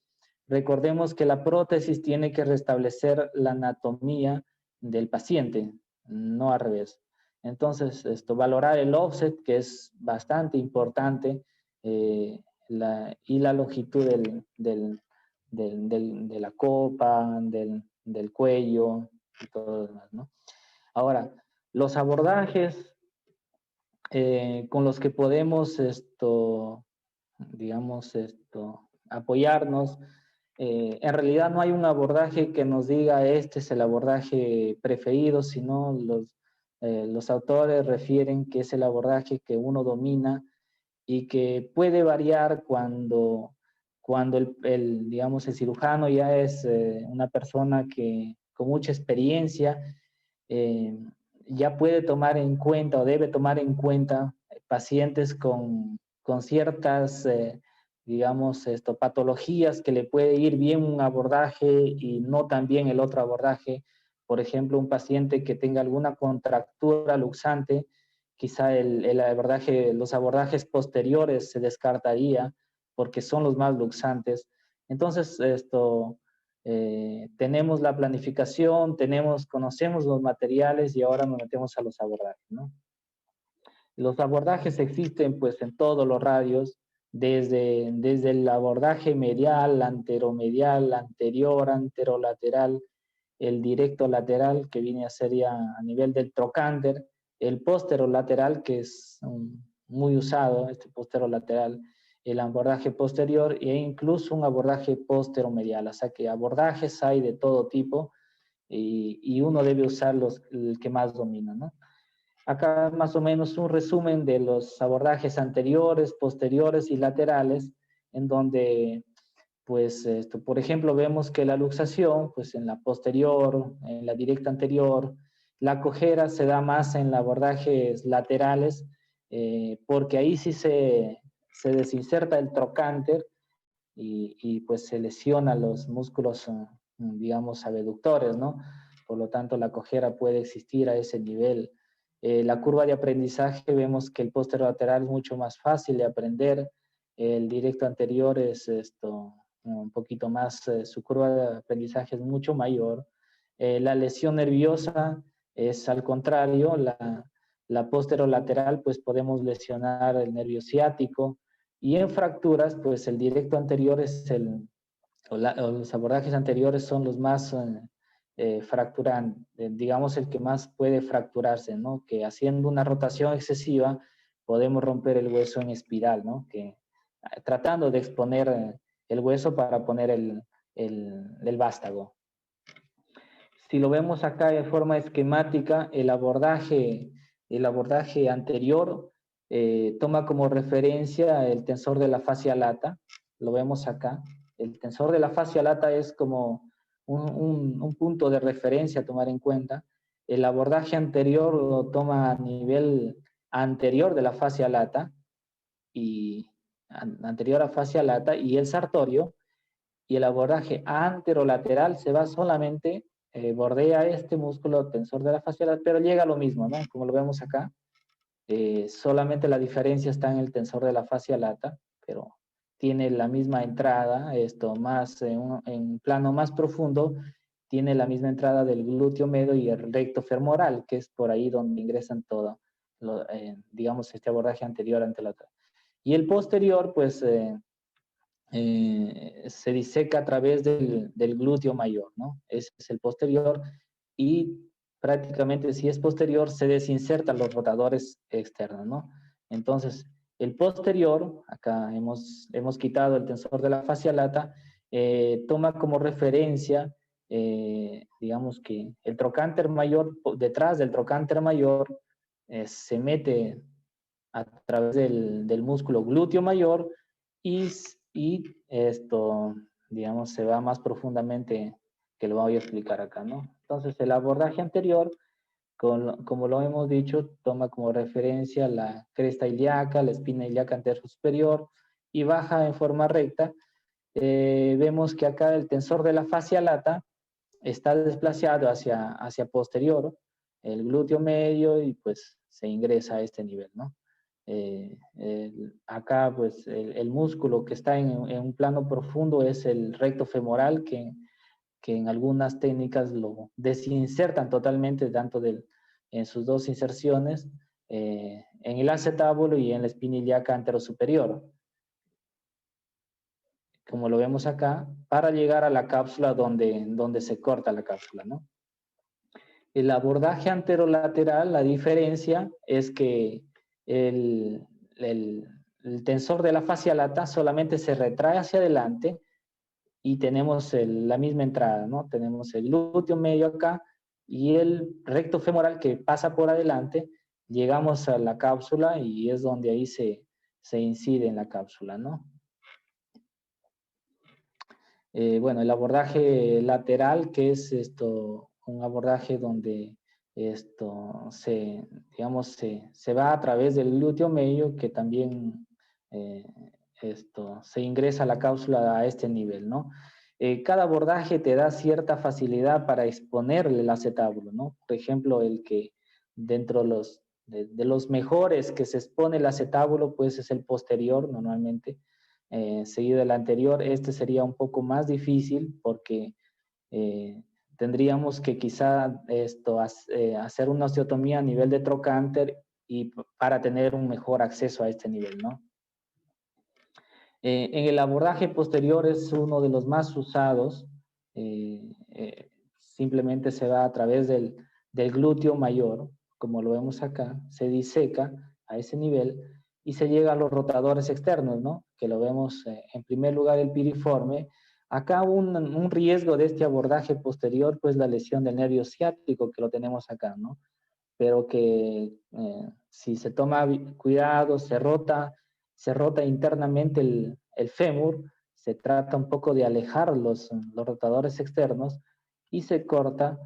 la prótesis tiene que restablecer la anatomía del paciente, no al revés. Entonces, valorar el offset, que es bastante importante, y la longitud de la copa, del cuello y todo lo demás, ¿no? Ahora, los abordajes con los que podemos, digamos, apoyarnos. En realidad no hay un abordaje que nos diga este es el abordaje preferido, sino los autores refieren que es el abordaje que uno domina y que puede variar cuando digamos, el cirujano ya es una persona que con mucha experiencia, eh, ya puede tomar en cuenta o debe tomar en cuenta pacientes con ciertas digamos, patologías que le puede ir bien un abordaje y no tan bien el otro abordaje. Por ejemplo, un paciente que tenga alguna contractura luxante, quizá los abordajes posteriores se descartaría porque son los más luxantes. Entonces, tenemos la planificación, conocemos los materiales y ahora nos metemos a los abordajes, ¿no? Los abordajes existen pues en todos los radios, desde el abordaje medial, anteromedial, anterior, anterolateral, el directo lateral, que viene a ser ya a nivel del trocánter, el posterolateral, que es muy usado, este posterolateral, el abordaje posterior e incluso un abordaje posteromedial. O sea que abordajes hay de todo tipo y uno debe usar el que más domina, ¿no? Acá más o menos un resumen de los abordajes anteriores, posteriores y laterales, en donde, pues, por ejemplo, vemos que la luxación, pues en la posterior, en la directa anterior, la cojera se da más en los abordajes laterales, porque ahí sí se desinserta el trocánter pues se lesiona los músculos, digamos, abductores, ¿no? Por lo tanto, la cojera puede existir a ese nivel. La curva de aprendizaje, vemos que el posterolateral es mucho más fácil de aprender, el directo anterior es un poquito más, su curva de aprendizaje es mucho mayor. La lesión nerviosa es al contrario, la posterolateral, pues podemos lesionar el nervio ciático, y en fracturas, pues el directo anterior o los abordajes anteriores son los más fracturantes, digamos el que más puede fracturarse, ¿no? Que haciendo una rotación excesiva podemos romper el hueso en espiral, ¿no? Que tratando de exponer el hueso para poner el vástago. Si lo vemos acá de forma esquemática, el abordaje anterior toma como referencia el tensor de la fascia lata, lo vemos acá. El tensor de la fascia lata es como un punto de referencia a tomar en cuenta. El abordaje anterior lo toma a nivel anterior de la fascia lata y anterior a fascia lata, y el sartorio, y el abordaje anterolateral se va solamente, bordea este músculo tensor de la fascia lateral, pero llega a lo mismo, ¿no? Como lo vemos acá, solamente la diferencia está en el tensor de la fascia lata, pero tiene la misma entrada, más en plano más profundo, tiene la misma entrada del glúteo medio y el recto femoral, que es por ahí donde ingresan todo, digamos, este abordaje anterior ante la otra. Y el posterior, pues, se diseca a través del glúteo mayor, ¿no? Ese es el posterior, y prácticamente si es posterior se desinsertan los rotadores externos, ¿no? Entonces, el posterior, acá hemos quitado el tensor de la fascia lata, toma como referencia, digamos que el trocánter mayor, detrás del trocánter mayor, se mete a través del músculo glúteo mayor, y digamos, se va más profundamente, que lo voy a explicar acá, ¿no? Entonces, el abordaje anterior, como lo hemos dicho, toma como referencia la cresta ilíaca, la espina ilíaca anterior superior, y baja en forma recta. Vemos que acá el tensor de la fascia lata está desplazado hacia posterior, el glúteo medio, y pues se ingresa a este nivel, ¿no? Acá pues el músculo que está en un plano profundo es el recto femoral, que en algunas técnicas lo desinsertan totalmente, tanto en sus dos inserciones, en el acetábulo y en la espina ilíaca anterosuperior, como lo vemos acá, para llegar a la cápsula donde se corta la cápsula, ¿no? El abordaje anterolateral, la diferencia es que el, el, el tensor de la fascia lata solamente se retrae hacia adelante y tenemos la misma entrada, ¿no? Tenemos el glúteo medio acá y el recto femoral que pasa por adelante, llegamos a la cápsula y es donde ahí se incide en la cápsula, ¿no? Bueno, el abordaje lateral, que es un abordaje donde digamos, se va a través del glúteo medio, que también se ingresa la cápsula a este nivel, ¿no? Cada abordaje te da cierta facilidad para exponerle el acetábulo, ¿no? Por ejemplo, el que dentro de los mejores que se expone el acetábulo, pues es el posterior normalmente, seguido del anterior. Este sería un poco más difícil porque eh, tendríamos que quizá hacer una osteotomía a nivel de trocánter y para tener un mejor acceso a este nivel, ¿no? En el abordaje posterior es uno de los más usados. Simplemente se va a través del glúteo mayor, como lo vemos acá, se diseca a ese nivel y se llega a los rotadores externos, ¿no? Que lo vemos en primer lugar el piriforme. Acá un riesgo de este abordaje posterior, pues la lesión del nervio ciático, que lo tenemos acá, ¿no? Pero que si se toma cuidado, se rota internamente el fémur, se trata un poco de alejar los rotadores externos y se corta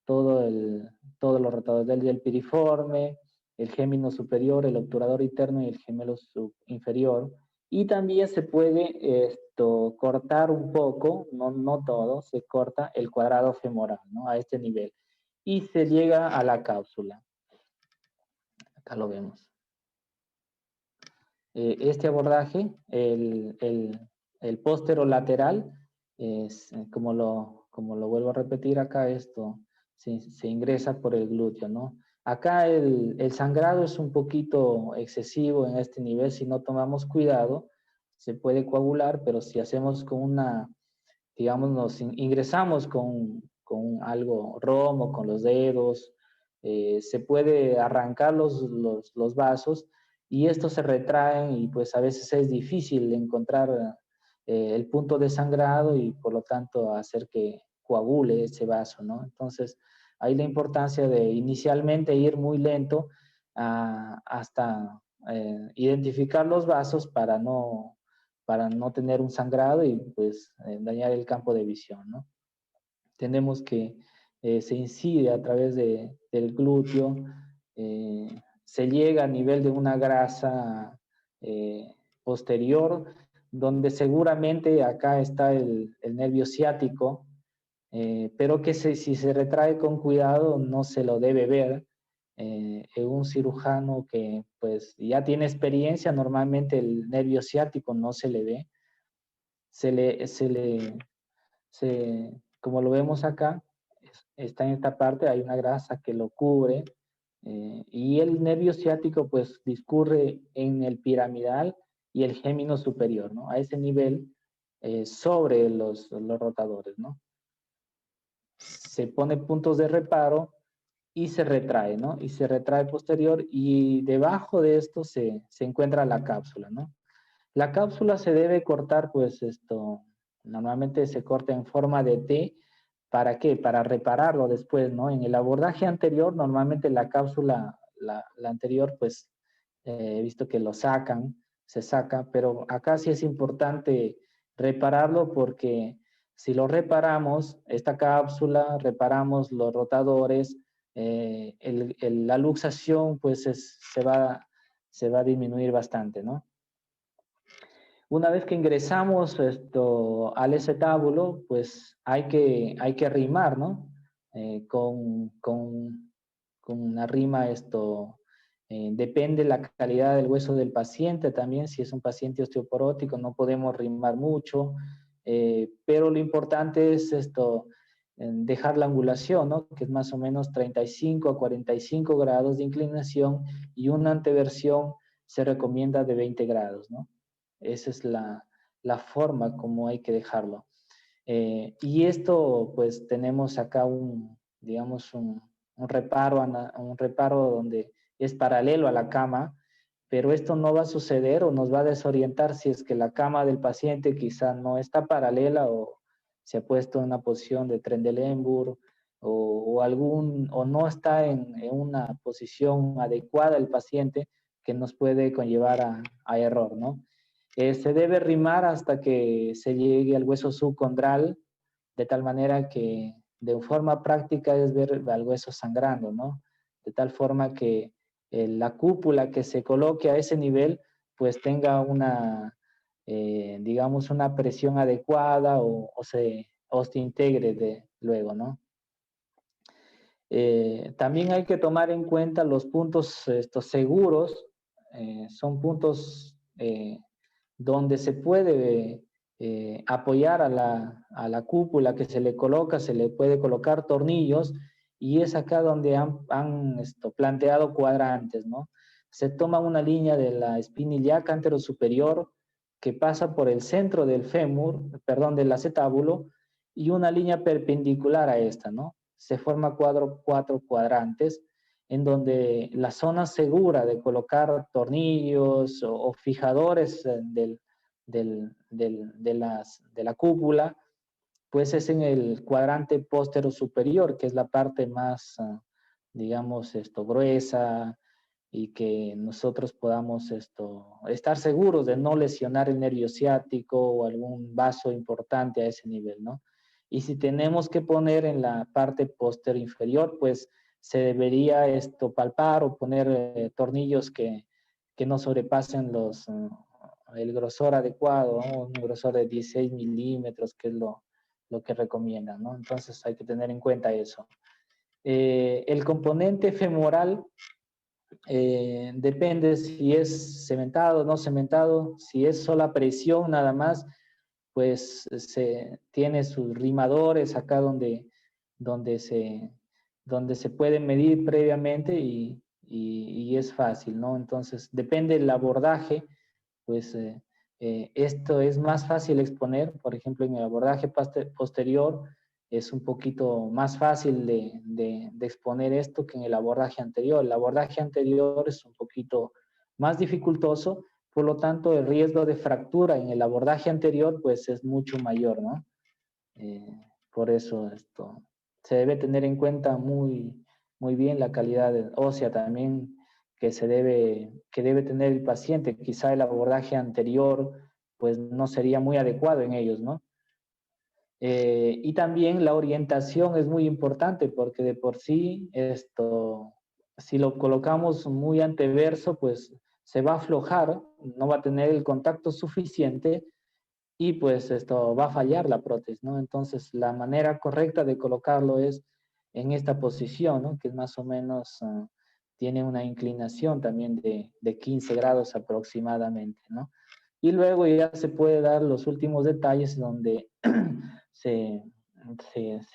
todos los rotadores del piriforme, el gémino superior, el obturador interno y el gemelo inferior. Y también se puede cortar un poco, no todo, se corta el cuadrado femoral, ¿no? A este nivel. Y se llega a la cápsula. Acá lo vemos. Este abordaje, el póstero-lateral, es, como lo vuelvo a repetir acá, esto se ingresa por el glúteo, ¿no? Acá el sangrado es un poquito excesivo en este nivel, si no tomamos cuidado, se puede coagular, pero si hacemos con una, digamos, nos ingresamos con algo romo, con los dedos, se puede arrancar los vasos y estos se retraen y pues a veces es difícil encontrar el punto de sangrado y por lo tanto hacer que coagule ese vaso, ¿no? Entonces, hay la importancia de inicialmente ir muy lento hasta identificar los vasos para no tener un sangrado y pues dañar el campo de visión, ¿no? Tenemos que se incide a través del glúteo, se llega a nivel de una grasa posterior, donde seguramente acá está el nervio ciático, pero que si se retrae con cuidado no se lo debe ver. Un cirujano que pues ya tiene experiencia, normalmente el nervio ciático no se le ve, se le, se le, como lo vemos acá, está en esta parte, hay una grasa que lo cubre, y el nervio ciático pues discurre en el piramidal y el gémino superior, ¿no? A ese nivel, sobre los rotadores, ¿no? Se pone puntos de reparo y se retrae, ¿no? Y se retrae posterior y debajo de esto se encuentra la cápsula, ¿no? La cápsula se debe cortar, pues normalmente se corta en forma de T. ¿Para qué? Para repararlo después, ¿no? En el abordaje anterior, normalmente la cápsula, la anterior, pues he visto que lo sacan, se saca, pero acá sí es importante repararlo porque si lo reparamos, esta cápsula, reparamos los rotadores, la luxación pues se va a disminuir bastante, ¿no? Una vez que ingresamos al acetábulo, pues hay que rimar, ¿no? Con una rima depende la calidad del hueso del paciente también. Si es un paciente osteoporótico no podemos rimar mucho, pero lo importante es dejar la angulación, ¿no? Que es más o menos 35 a 45 grados de inclinación y una anteversión se recomienda de 20 grados, ¿no? Esa es la forma como hay que dejarlo. Y esto, pues tenemos acá digamos, un reparo donde es paralelo a la cama, pero esto no va a suceder o nos va a desorientar si es que la cama del paciente quizá no está paralela o se ha puesto en una posición de Trendelenburg o no está en una posición adecuada el paciente que nos puede conllevar a error, ¿no? Se debe rimar hasta que se llegue al hueso subcondral, de tal manera que de forma práctica es ver al hueso sangrando, ¿no? De tal forma que la cúpula que se coloque a ese nivel, pues tenga digamos, una presión adecuada o se integre luego, ¿no? También hay que tomar en cuenta los puntos estos seguros, son puntos donde se puede apoyar a la cúpula que se le coloca, se le puede colocar tornillos y es acá donde han planteado cuadrantes, ¿no? Se toma una línea de la espina ilíaca anterosuperior que pasa por el centro del fémur, perdón, del acetábulo y una línea perpendicular a esta, ¿no? Se forma cuatro cuadrantes en donde la zona segura de colocar tornillos o fijadores de la cúpula, pues es en el cuadrante póstero superior, que es la parte más, digamos, gruesa y que nosotros podamos estar seguros de no lesionar el nervio ciático o algún vaso importante a ese nivel, ¿no? Y si tenemos que poner en la parte posterior inferior, pues se debería palpar o poner tornillos que no sobrepasen el grosor adecuado, ¿no? Un grosor de 16 milímetros, que es lo que recomiendan, ¿no? Entonces hay que tener en cuenta eso. El componente femoral depende si es cementado o no cementado, si es sola presión nada más, pues se tiene sus rimadores acá donde, se, donde se puede medir previamente y es fácil, ¿no? Entonces, depende del abordaje, pues esto es más fácil exponer, por ejemplo, en el abordaje posterior es un poquito más fácil de exponer esto que en el abordaje anterior. El abordaje anterior es un poquito más dificultoso, por lo tanto el riesgo de fractura en el abordaje anterior pues es mucho mayor, ¿no? Por eso esto se debe tener en cuenta muy bien la calidad ósea también que debe tener el paciente. Quizá el abordaje anterior pues no sería muy adecuado en ellos, ¿no? Y también la orientación es muy importante porque de por sí si lo colocamos muy anteverso, pues se va a aflojar, no va a tener el contacto suficiente y pues esto va a fallar la prótesis, ¿no? Entonces la manera correcta de colocarlo es en esta posición, ¿no? Que es más o menos, tiene una inclinación también de 15 grados aproximadamente, ¿no? Y luego ya se puede dar los últimos detalles donde se,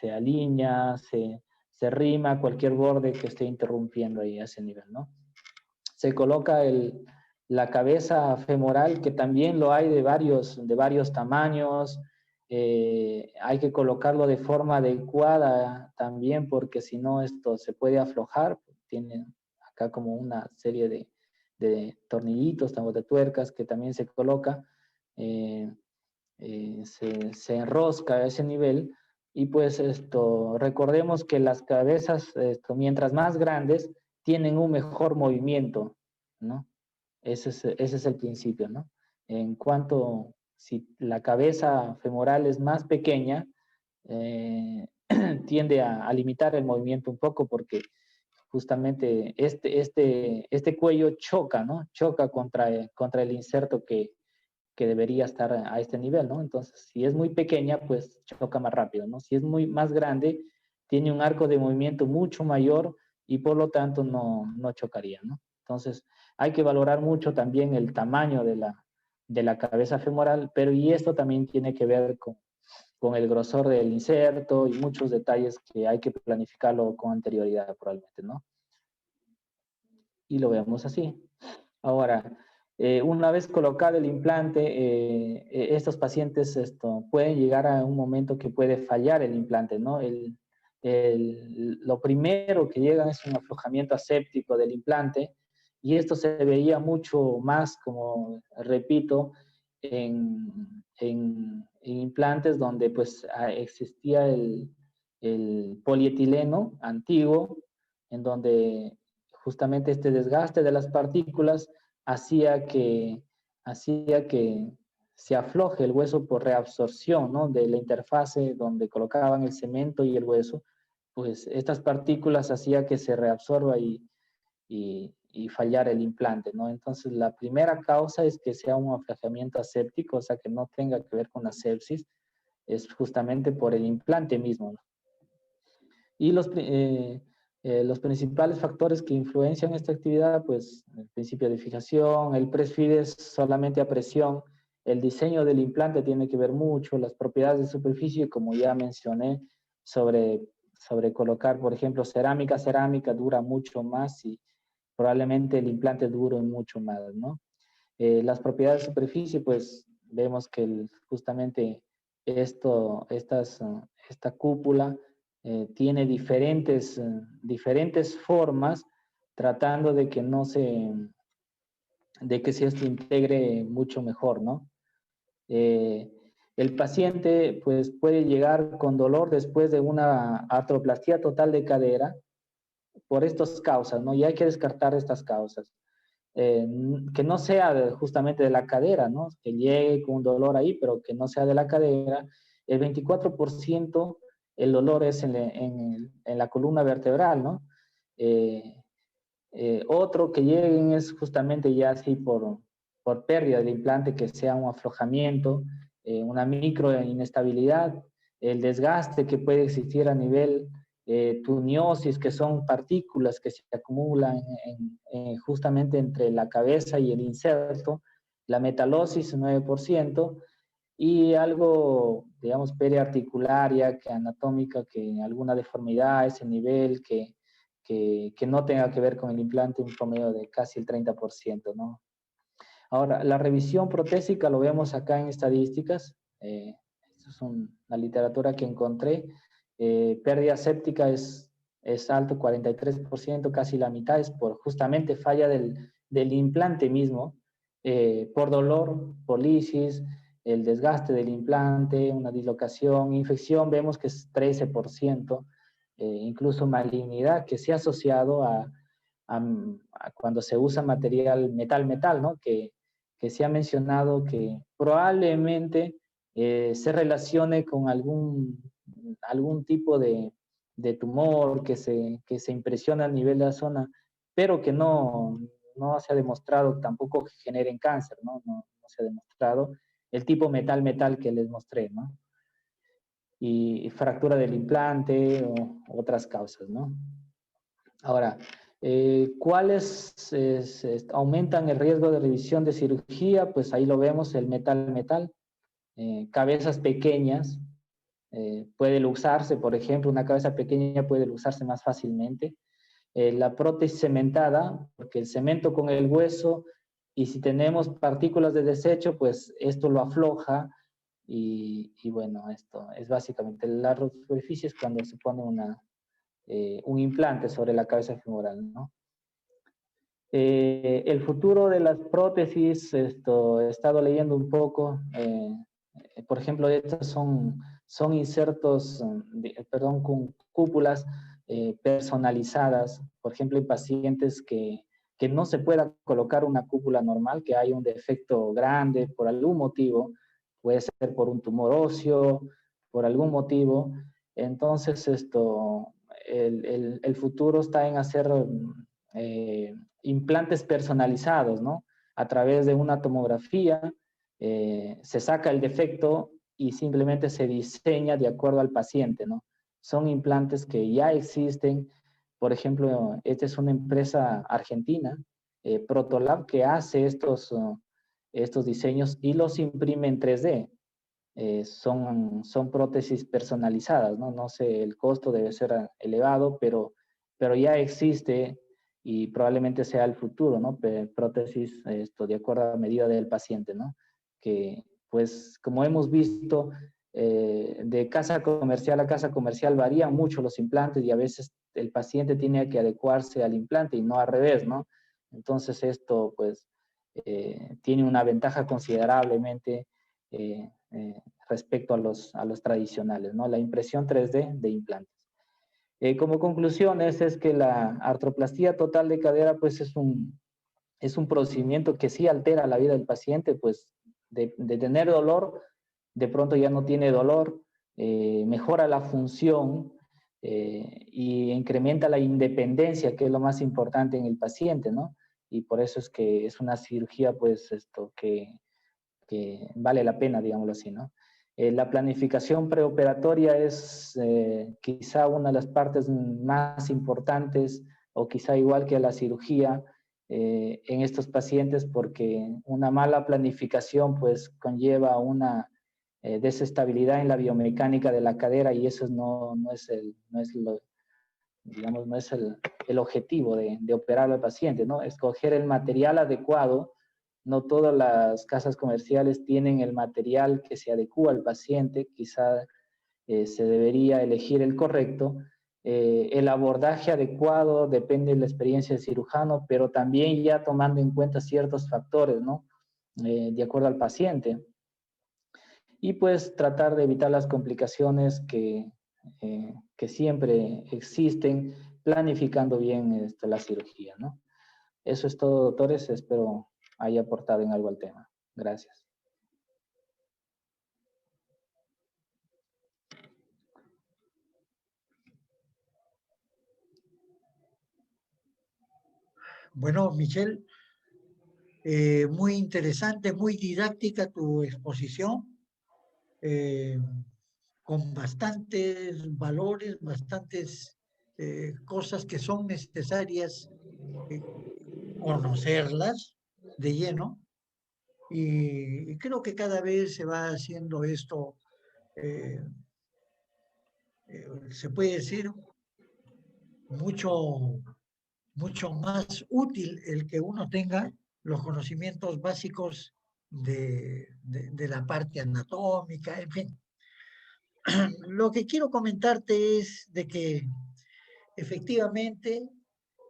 se alinea, se rima cualquier borde que esté interrumpiendo ahí a ese nivel, ¿no? Se coloca la cabeza femoral, que también lo hay de varios tamaños. Hay que colocarlo de forma adecuada también, porque si no esto se puede aflojar. Tiene acá como una serie de tornillitos, de tuercas que también se coloca. Se enrosca a ese nivel y pues recordemos que las cabezas, mientras más grandes, tienen un mejor movimiento, ¿no? Ese es el principio, ¿no? En cuanto, si la cabeza femoral es más pequeña, tiende a limitar el movimiento un poco porque justamente este cuello choca, ¿no? Choca contra el inserto que debería estar a este nivel, ¿no? Entonces, si es muy pequeña, pues choca más rápido, ¿no? Si es muy más grande, tiene un arco de movimiento mucho mayor y por lo tanto no chocaría, ¿no? Entonces, hay que valorar mucho también el tamaño de la cabeza femoral, pero y esto también tiene que ver con el grosor del inserto y muchos detalles que hay que planificarlo con anterioridad probablemente, ¿no? Y lo vemos así. Ahora, una vez colocado el implante, estos pacientes pueden llegar a un momento que puede fallar el implante, ¿no? Lo primero que llegan es un aflojamiento aséptico del implante y esto se veía mucho más, como repito, en implantes donde pues existía el polietileno antiguo, en donde justamente este desgaste de las partículas hacía que, hacía que se afloje el hueso por reabsorción, ¿no? De la interfase donde colocaban el cemento y el hueso, pues estas partículas hacía que se reabsorba y fallar el implante, ¿no? Entonces, la primera causa es que sea un aflojamiento aséptico, o sea, que no tenga que ver con la sepsis, es justamente por el implante mismo, ¿no? Y los principales factores que influencian esta actividad, pues el principio de fijación, el press-feed es solamente a presión, el diseño del implante tiene que ver mucho, las propiedades de superficie, como ya mencioné, sobre, sobre colocar, por ejemplo, cerámica, cerámica dura mucho más y probablemente el implante dure mucho más, ¿no? Las propiedades de superficie, pues vemos que justamente esta cúpula tiene diferentes formas tratando de que no se, de que se esto integre mucho mejor, ¿no? Eh, el paciente pues puede llegar con dolor después de una artroplastía total de cadera por estas causas, ¿no? Y hay que descartar estas causas. Que no sea justamente de la cadera, ¿no? Que llegue con un dolor ahí, pero que no sea de la cadera. El 24% el dolor es en la columna vertebral, ¿no? Eh, Otro que lleguen es justamente ya así por pérdida del implante, que sea un aflojamiento, una micro inestabilidad, el desgaste que puede existir a nivel tuniosis, que son partículas que se acumulan justamente entre la cabeza y el inserto, la metalosis 9%, y algo, digamos, periarticularia, que anatómica, que alguna deformidad a ese nivel, que no tenga que ver con el implante, un promedio de casi el 30%, ¿no? Ahora, la revisión protésica lo vemos acá en estadísticas. Esto es una literatura que encontré. Pérdida séptica es alto, 43%, casi la mitad es por justamente falla del implante mismo, por dolor, por lisis, el desgaste del implante, una dislocación, infección, vemos que es 13%, incluso malignidad que se ha asociado a cuando se usa material metal-metal, ¿no? Que se ha mencionado que probablemente se relacione con algún tipo de tumor que se impresiona a nivel de la zona, pero que no se ha demostrado tampoco que generen cáncer, ¿no? No se ha demostrado el tipo metal-metal que les mostré, ¿no? Y fractura del implante o otras causas, ¿no? Ahora, ¿cuáles aumentan el riesgo de revisión de cirugía? Pues ahí lo vemos, el metal-metal, cabezas pequeñas, puede luxarse, por ejemplo, una cabeza pequeña puede luxarse más fácilmente. La prótesis cementada, porque el cemento con el hueso, y si tenemos partículas de desecho, pues esto lo afloja, y bueno, esto es básicamente la superficie es cuando se pone un implante sobre la cabeza femoral, ¿no? El futuro de las prótesis, he estado leyendo un poco, por ejemplo, estas son insertos, perdón, con cúpulas personalizadas, por ejemplo, en pacientes que no se pueda colocar una cúpula normal, que hay un defecto grande por algún motivo, puede ser por un tumor óseo, por algún motivo. Entonces, el futuro está en hacer eh, implantes personalizados, ¿no? A través de una tomografía, se saca el defecto y simplemente se diseña de acuerdo al paciente, ¿no? Son implantes que ya existen. Por ejemplo, esta es una empresa argentina, Protolab, que hace estos diseños y los imprime en 3D. Son prótesis personalizadas, ¿no? No sé, el costo debe ser elevado, pero ya existe y probablemente sea el futuro, ¿no? Prótesis de acuerdo a la medida del paciente, ¿no? Que, pues, como hemos visto, de casa comercial a casa comercial varían mucho los implantes y a veces el paciente tiene que adecuarse al implante y no al revés, ¿no? Entonces esto, pues, tiene una ventaja considerablemente respecto a los tradicionales, ¿no? La impresión 3D de implantes. Como conclusiones es que la artroplastía total de cadera pues es un procedimiento que sí altera la vida del paciente, pues de tener dolor, de pronto ya no tiene dolor, mejora la función y incrementa la independencia, que es lo más importante en el paciente, ¿no? y por eso es que es una cirugía, pues, que vale la pena, digámoslo así, ¿no? La planificación preoperatoria es quizá una de las partes más importantes, o quizá igual que la cirugía, en estos pacientes, porque una mala planificación pues conlleva una desestabilidad en la biomecánica de la cadera, y eso no es digamos, no es el objetivo de operar al paciente, ¿no? Escoger el material adecuado. No todas las casas comerciales tienen el material que se adecua al paciente, quizá se debería elegir el correcto. El abordaje adecuado depende de la experiencia del cirujano, pero también ya tomando en cuenta ciertos factores, ¿no? De acuerdo al paciente. Y pues tratar de evitar las complicaciones que siempre existen, planificando bien la cirugía, ¿no? Eso es todo, doctores. Espero haya aportado en algo al tema. Gracias. Bueno, Michelle, muy interesante, muy didáctica tu exposición, eh, con bastantes valores, bastantes cosas que son necesarias eh, conocerlas de lleno. Y creo que cada vez se va haciendo esto, eh, se puede decir, mucho, mucho más útil el que uno tenga los conocimientos básicos de la parte anatómica, en fin. Lo que quiero comentarte es de que efectivamente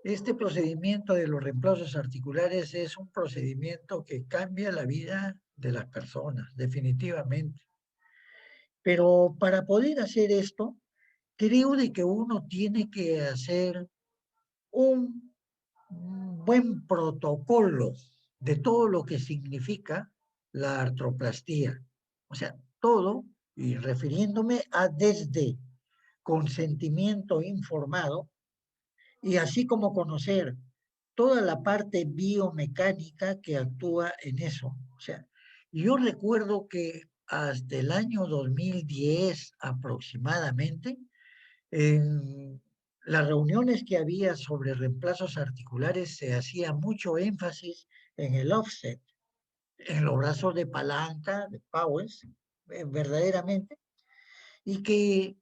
este procedimiento de los reemplazos articulares es un procedimiento que cambia la vida de las personas, definitivamente. Pero para poder hacer esto, creo de que uno tiene que hacer un buen protocolo de todo lo que significa la artroplastía. O sea, todo, y refiriéndome a desde consentimiento informado, y así como conocer toda la parte biomecánica que actúa en eso. O sea, yo recuerdo que hasta el año 2010 aproximadamente, en las reuniones que había sobre reemplazos articulares se hacía mucho énfasis en el offset, en los brazos de palanca, de powers, verdaderamente, y que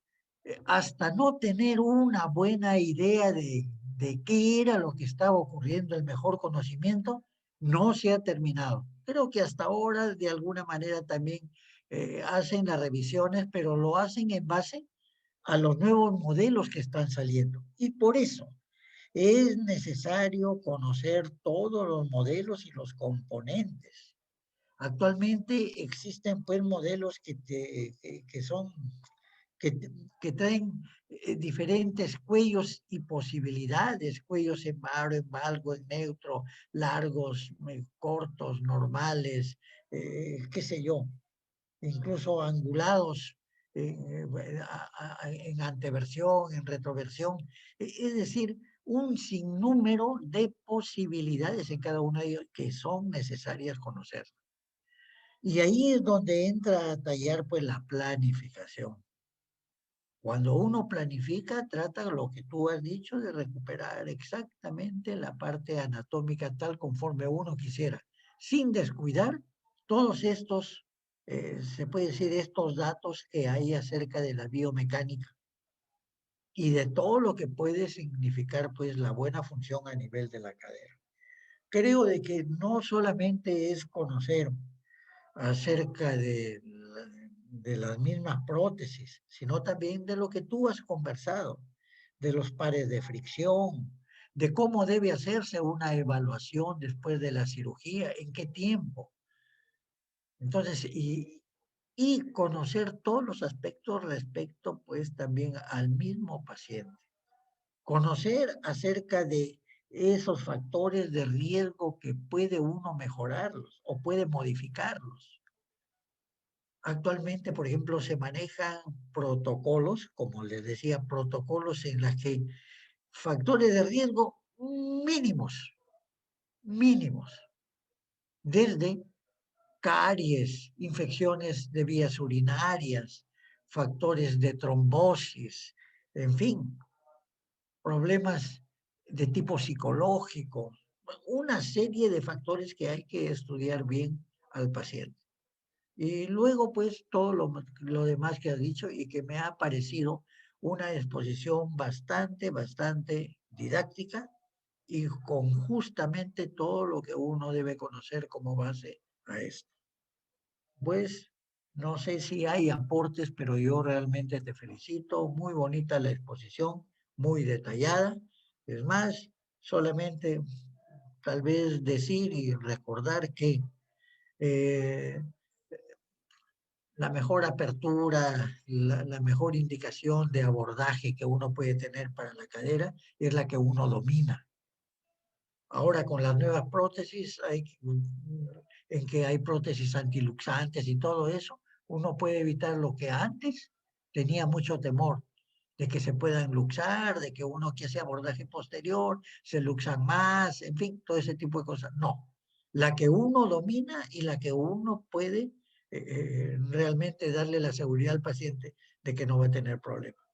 hasta no tener una buena idea de qué era lo que estaba ocurriendo, el mejor conocimiento, no se ha terminado. Creo que hasta ahora de alguna manera también hacen las revisiones, pero lo hacen en base a los nuevos modelos que están saliendo. Y por eso es necesario conocer todos los modelos y los componentes. Actualmente existen pues modelos que son que, que traen diferentes cuellos y posibilidades, cuellos en bar, en valgo, en neutro, largos, cortos, normales, qué sé yo, incluso angulados en anteversión, en retroversión, es decir, un sinnúmero de posibilidades en cada una de ellas que son necesarias conocer. Y ahí es donde entra a tallar pues la planificación. Cuando uno planifica, trata lo que tú has dicho de recuperar exactamente la parte anatómica tal conforme uno quisiera, sin descuidar todos estos, se puede decir, estos datos que hay acerca de la biomecánica y de todo lo que puede significar pues la buena función a nivel de la cadera. Creo de que no solamente es conocer acerca de las mismas prótesis, sino también de lo que tú has conversado, de los pares de fricción, de cómo debe hacerse una evaluación después de la cirugía, en qué tiempo. Entonces, y conocer todos los aspectos respecto pues también al mismo paciente. Conocer acerca de esos factores de riesgo que puede uno mejorarlos o puede modificarlos. Actualmente, por ejemplo, se manejan protocolos, como les decía, protocolos en los que factores de riesgo mínimos, mínimos, desde caries, infecciones de vías urinarias, factores de trombosis, en fin, problemas de tipo psicológico, una serie de factores que hay que estudiar bien al paciente. Y luego, pues, todo lo demás que has dicho y que me ha parecido una exposición bastante didáctica y con justamente todo lo que uno debe conocer como base a esto. Pues, no sé si hay aportes, pero yo realmente te felicito. Muy bonita la exposición, muy detallada. Es más, solamente tal vez decir y recordar que eh, la mejor apertura, la mejor indicación de abordaje que uno puede tener para la cadera es la que uno domina. Ahora con las nuevas prótesis, en que hay prótesis antiluxantes y todo eso, uno puede evitar lo que antes tenía mucho temor, de que se puedan luxar, de que uno que hace abordaje posterior, se luxan más, en fin, todo ese tipo de cosas. No, la que uno domina y la que uno puede realmente darle la seguridad al paciente de que no va a tener problemas.